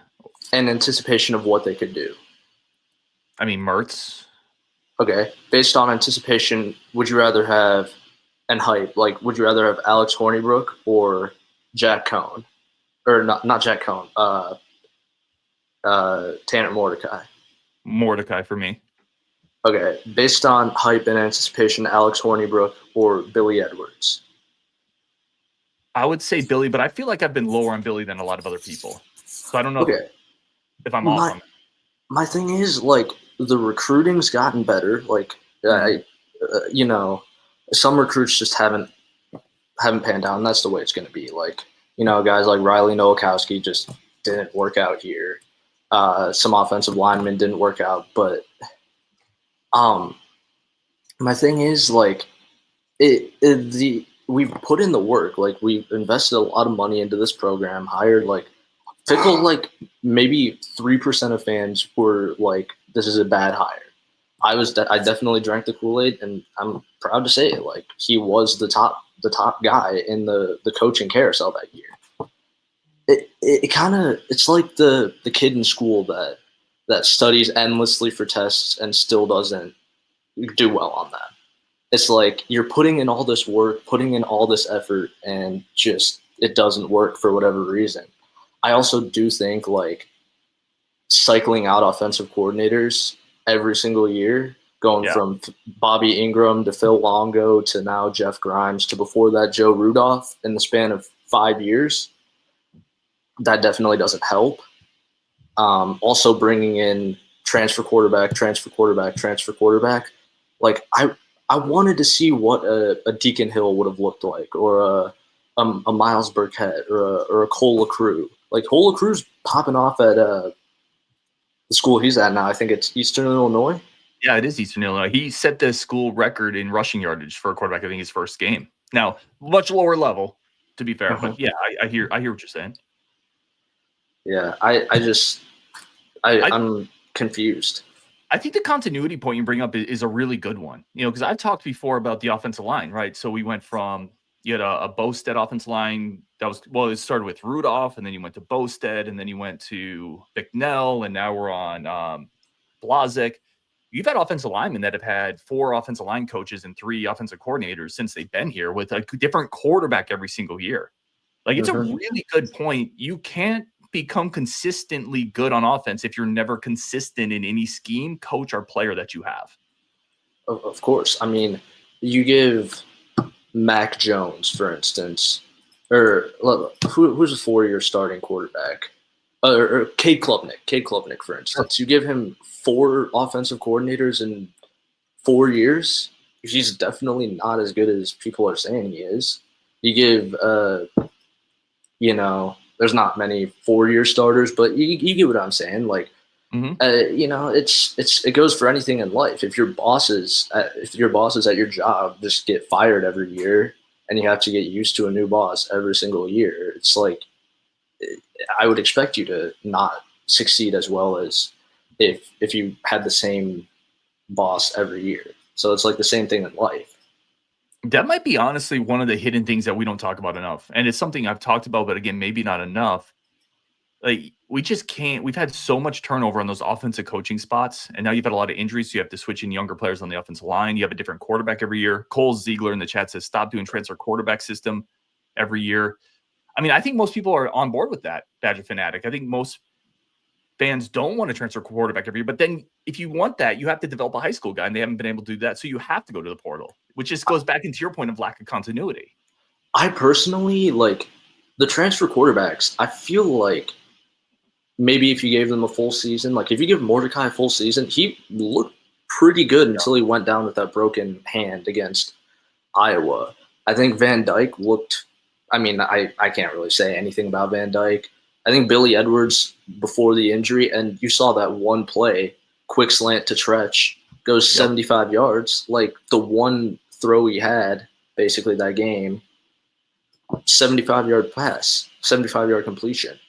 and anticipation of what they could do. I mean, Mertz. Okay, based on anticipation, would you rather have and hype? Like, would you rather have Alex Hornibrook or Jack Cohn? Or not Jack Cohn, Tanner Mordecai. Mordecai for me. Okay, based on hype and anticipation, Alex Hornibrook or Billy Edwards? I would say Billy, but I feel like I've been lower on Billy than a lot of other people. So I don't know if I'm off on that. My thing is, like, the recruiting's gotten better. Like, some recruits just haven't panned out, and that's the way it's going to be. Like, guys like Riley Nowakowski just didn't work out here. Some offensive linemen didn't work out, but my thing is, like, we've put in the work. Like, we've invested a lot of money into this program, hired, like, Fickle, like, maybe 3% of fans were like, this is a bad hire. I definitely drank the Kool-Aid, and I'm proud to say it. Like, he was the top guy in the coaching carousel that year. It's like the kid in school that that studies endlessly for tests and still doesn't do well on that. It's like you're putting in all this work, putting in all this effort, and just it doesn't work for whatever reason. I also do think like cycling out offensive coordinators every single year, going from Bobby Ingram to Phil Longo to now Jeff Grimes to before that Joe Rudolph in the span of 5 years, that definitely doesn't help. Also bringing in transfer quarterback. Like I wanted to see what a Deacon Hill would have looked like, or a Miles Burkett, or a Cole LaCrue. Like Cole LaCrue's popping off at the school he's at now. I think it's Eastern Illinois. Yeah, it is Eastern Illinois. He set the school record in rushing yardage for a quarterback, I think, his first game. Now, much lower level, to be fair, but yeah, I hear what you're saying. Yeah, I'm confused. I think the continuity point you bring up is a really good one. Because I've talked before about the offensive line, right? So we went from you had a Bosted offensive line that was it started with Rudolph, and then you went to Bosted, and then you went to Bicknell, and now we're on Blazek. You've had offensive linemen that have had 4 offensive line coaches and 3 offensive coordinators since they've been here, with a different quarterback every single year. Like, it's a really good point. You can't become consistently good on offense if you're never consistent in any scheme, coach, or player that you have. Of course. I mean, you give Mac Jones, for instance, or who's a 4-year starting quarterback? Or Cade Klubnik, for instance. You give him 4 offensive coordinators in 4 years. He's definitely not as good as people are saying he is. You give, there's not many 4-year starters, but you get what I'm saying. Like, it goes for anything in life. If your bosses at your job just get fired every year, and you have to get used to a new boss every single year, it's like, I would expect you to not succeed as well as if you had the same boss every year. So it's like the same thing in life. That might be honestly one of the hidden things that we don't talk about enough. And it's something I've talked about, but again, maybe not enough. Like, we just can't. We've had so much turnover on those offensive coaching spots, and now you've had a lot of injuries, so you have to switch in younger players on the offensive line. You have a different quarterback every year. Cole Ziegler in the chat says, stop doing transfer quarterback system every year. I mean, I think most people are on board with that, Badger Fanatic. I think most fans don't want to transfer quarterback every year. But then if you want that, you have to develop a high school guy, and they haven't been able to do that. So you have to go to the portal, which just goes back into your point of lack of continuity. I personally, like, the transfer quarterbacks, I feel like maybe if you gave them a full season, like if you give Mordecai a full season, he looked pretty good until he went down with that broken hand against Iowa. I think Van Dyke looked – I mean, I can't really say anything about Van Dyke. I think Billy Edwards before the injury, and you saw that one play, quick slant to Tretch, goes 75 yards. Like, the one throw he had basically that game, 75-yard pass, 75-yard completion.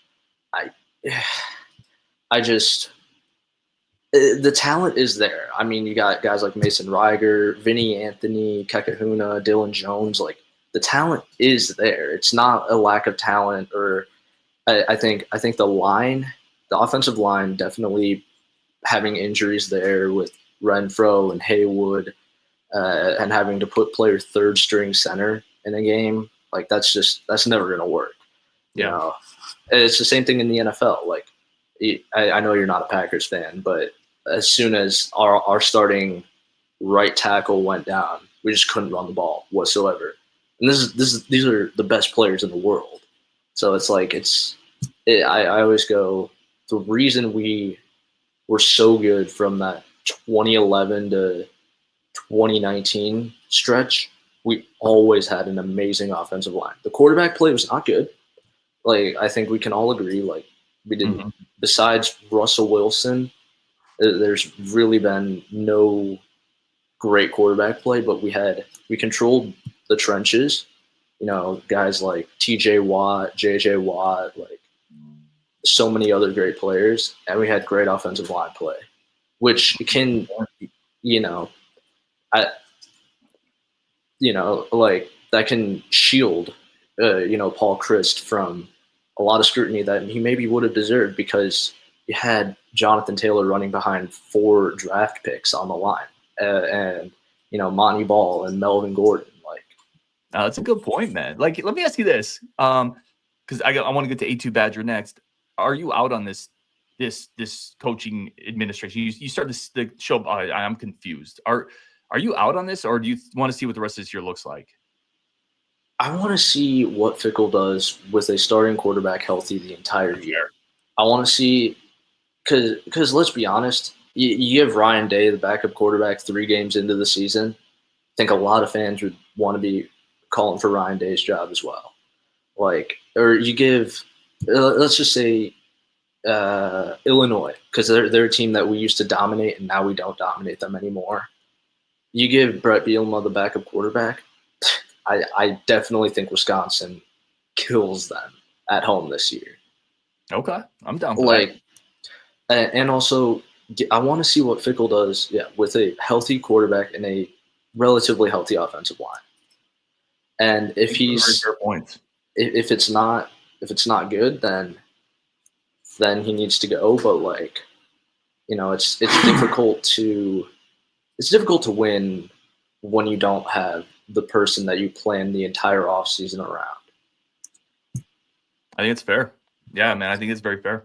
The talent is there. I mean, you got guys like Mason Reiger, Vinny Anthony, Kekahuna, Dylan Jones. Like, the talent is there. It's not a lack of talent, or I think the offensive line, definitely having injuries there with Renfro and Haywood, and having to put player third string center in a game, like, that's never going to work. Yeah. You know? It's the same thing in the NFL. Like, I know you're not a Packers fan, but as soon as our starting right tackle went down, we just couldn't run the ball whatsoever. And these are the best players in the world. So it's like I always go, the reason we were so good from that 2011 to 2019 stretch, we always had an amazing offensive line. The quarterback play was not good. Like, I think we can all agree, like, we didn't, besides Russell Wilson, there's really been no great quarterback play, but we controlled the trenches, guys like TJ Watt, JJ Watt, like so many other great players, and we had great offensive line play, which can, like, that can shield, Paul Christ from a lot of scrutiny that he maybe would have deserved, because you had Jonathan Taylor running behind 4 draft picks on the line, and Monty Ball and Melvin Gordon. Like, that's a good point, man. Like, let me ask you this, because I want to get to A2 Badger next. Are you out on this coaching administration? You start the show. I'm confused. Are you out on this, or do you want to see what the rest of this year looks like? I want to see what Fickell does with a starting quarterback healthy the entire year. I want to see, because let's be honest, you give Ryan Day, the backup quarterback, 3 games into the season. I think a lot of fans would want to be calling for Ryan Day's job as well. Like, or you give, let's just say, Illinois, because they're a team that we used to dominate and now we don't dominate them anymore. You give Brett Bielema the backup quarterback, I definitely think Wisconsin kills them at home this year. Okay, I'm down for that. And also, I want to see what Fickell does, with a healthy quarterback and a relatively healthy offensive line. And if if it's not good, then he needs to go. But it's difficult to win when you don't have the person that you plan the entire offseason around. I think it's fair. Yeah, man, I think it's very fair.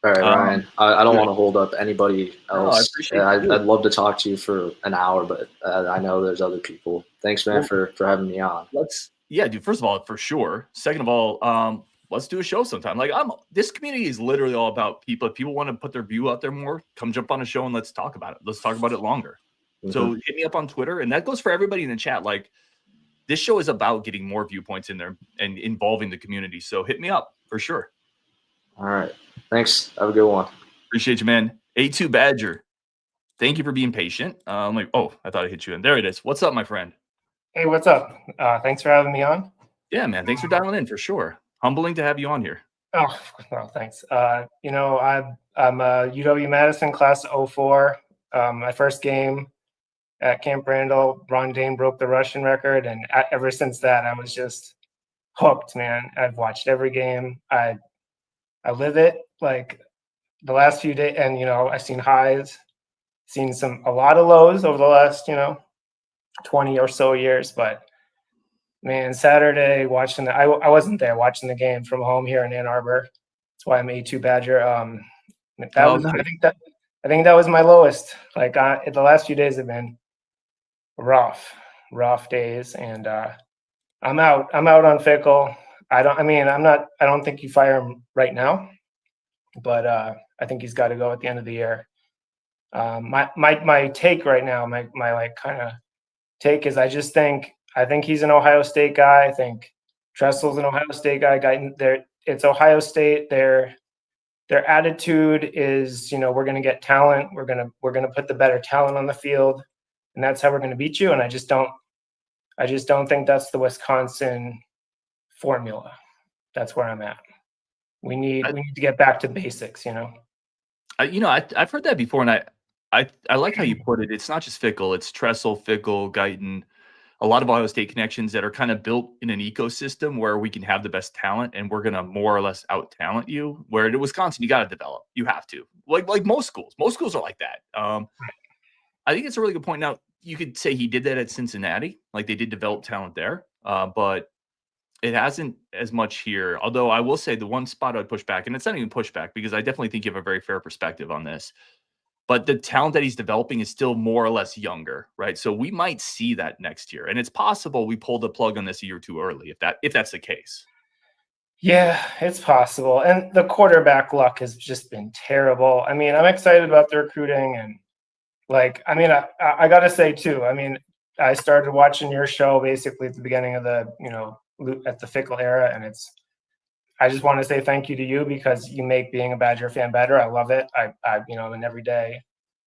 All right, Ryan. I don't want to hold up anybody else. No, I appreciate I'd love to talk to you for an hour, but I know there's other people. Thanks, man, for having me on. Dude. First of all, for sure. Second of all, let's do a show sometime. Like, this community is literally all about people. If people want to put their view out there more, come jump on a show and let's talk about it. Let's talk about it longer. Mm-hmm. So hit me up on Twitter, and that goes for everybody in the chat. Like, this show is about getting more viewpoints in there and involving the community. So hit me up for sure. All right. Thanks. Have a good one. Appreciate you, man. A2 Badger. Thank you for being patient. I'm like, I thought I hit you in. There it is. What's up, my friend? Hey, what's up? Thanks for having me on. Yeah, man. Thanks for dialing in for sure. Humbling to have you on here. Oh, well, thanks. I'm a UW-Madison class 04. My first game at Camp Randall, Ron Dane broke the rushing record. And ever since that, I was just hooked, man. I've watched every game. I live it, like, the last few days. And, I've seen highs, seen a lot of lows over the last, 20 or so years. But, man, Saturday watching I wasn't there watching the game from home here in Ann Arbor. That's why I'm A2 Badger. I think that was my lowest. Like, the last few days have been rough days, and I'm out on Fickell. I don't think you fire him right now, but I think he's got to go at the end of the year. My take right now, my kind of take is I think he's an Ohio State guy. I think Tressel's an Ohio State guy. It's Ohio State. Their attitude is, we're going to get talent. We're going to put the better talent on the field, and that's how we're going to beat you. And I just don't think that's the Wisconsin formula. That's where I'm at. We need to get back to basics. I've heard that before, and I like how you put it. It's not just Fickell; it's Tressel, Fickell, Guyton. A lot of Ohio State connections that are kind of built in an ecosystem where we can have the best talent, and we're going to more or less out talent you. Where in Wisconsin, you got to develop. You have to, like most schools. Most schools are like that. I think it's a really good point. Now, you could say he did that at Cincinnati, like they did develop talent there, but it hasn't as much here. Although I will say the one spot I'd push back, and it's not even pushback because I definitely think you have a very fair perspective on this. But the talent that he's developing is still more or less younger, right? So we might see that next year, and it's possible we pull the plug on this a year too early if that's the case. Yeah, it's possible. And the quarterback luck has just been terrible. I'm excited about the recruiting, and I got to say too. I started watching your show basically at the beginning of the at the Fickell era, and I just want to say thank you to you because you make being a Badger fan better. I love it. I'm an everyday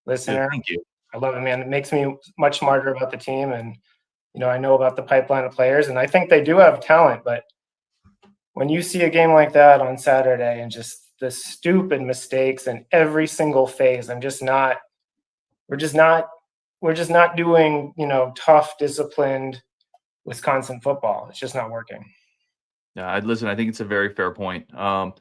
listener. Yeah, thank you. I love it, man. It makes me much smarter about the team, and I know about the pipeline of players, and I think they do have talent. But when you see a game like that on Saturday and just the stupid mistakes in every single phase, we're just not doing tough, disciplined Wisconsin football. It's just not working. Yeah, I think it's a very fair point. I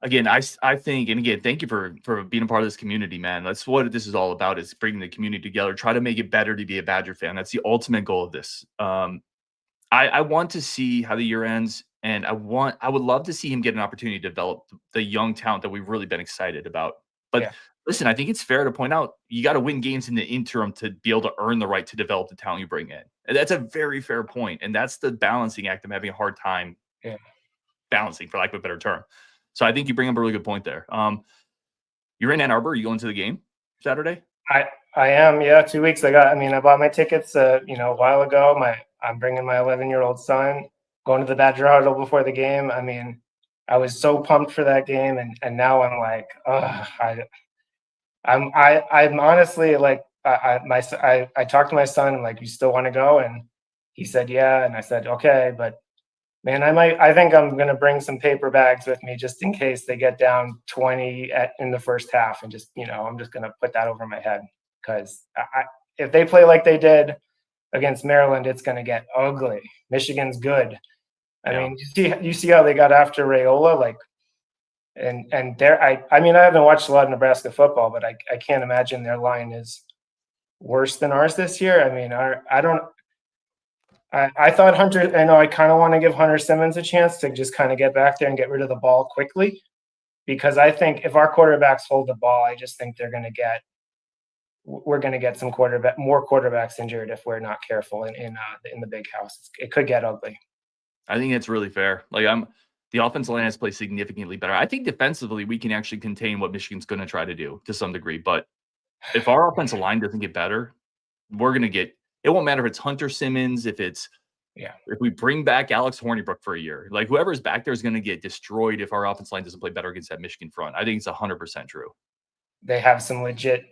again, I think, and again, thank you for being a part of this community, man. That's what this is all about, is bringing the community together, try to make it better to be a Badger fan. That's the ultimate goal of this. I want to see how the year ends, and I would love to see him get an opportunity to develop the young talent that we've really been excited about. But listen, I think it's fair to point out, you got to win games in the interim to be able to earn the right to develop the talent you bring in. And that's a very fair point. And that's the balancing act I'm having a hard time balancing, for lack of a better term. So I think you bring up a really good point there. You're in Ann Arbor. Are you going to the game Saturday? I am. Yeah, 2 weeks. I bought my tickets, a while ago. I'm bringing my 11-year-old son, going to the Badger Huddle before the game. I mean, I was so pumped for that game, and now I'm like, I'm honestly like, I talked to my son. I'm like, you still want to go? And he said, yeah. And I said, okay, but man, I think I'm going to bring some paper bags with me just in case they get down 20 in the first half, and just, I'm just going to put that over my head, because if they play like they did against Maryland, it's going to get ugly. Michigan's good. I mean, you see how they got after Raul, like, and there, I haven't watched a lot of Nebraska football, but I can't imagine their line is worse than ours this year. I mean, I thought Hunter, I kind of want to give Hunter Simmons a chance to just kind of get back there and get rid of the ball quickly, because I think if our quarterbacks hold the ball, I just think we're going to get some more quarterbacks injured if we're not careful in the big house. It could get ugly. I think it's really fair. Like, the offensive line has played significantly better. I think defensively we can actually contain what Michigan's going to try to do to some degree. But if our offensive line doesn't get better, we're going to get. It won't matter if it's Hunter Simmons, if we bring back Alex Hornibrook for a year. Like, whoever's back there is going to get destroyed if our offensive line doesn't play better against that Michigan front. I think it's 100% true. They have some legit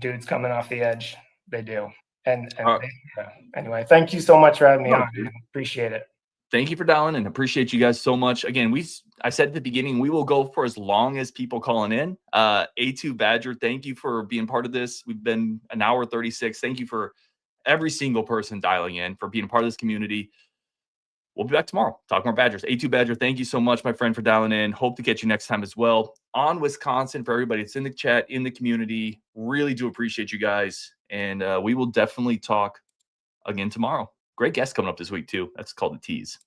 dudes coming off the edge. They do. Anyway, thank you so much for having me on. Appreciate it. Thank you for dialing in. Appreciate you guys so much. Again, I said at the beginning, we will go for as long as people calling in. A2 Badger, thank you for being part of this. We've been an hour 36. Thank you for every single person dialing in, for being a part of this community. We'll be back tomorrow. Talk more Badgers. A2 Badger, thank you so much, my friend, for dialing in. Hope to get you next time as well. On Wisconsin, for everybody that's in the chat, in the community, really do appreciate you guys. And we will definitely talk again tomorrow. Great guest coming up this week, too. That's called the tease.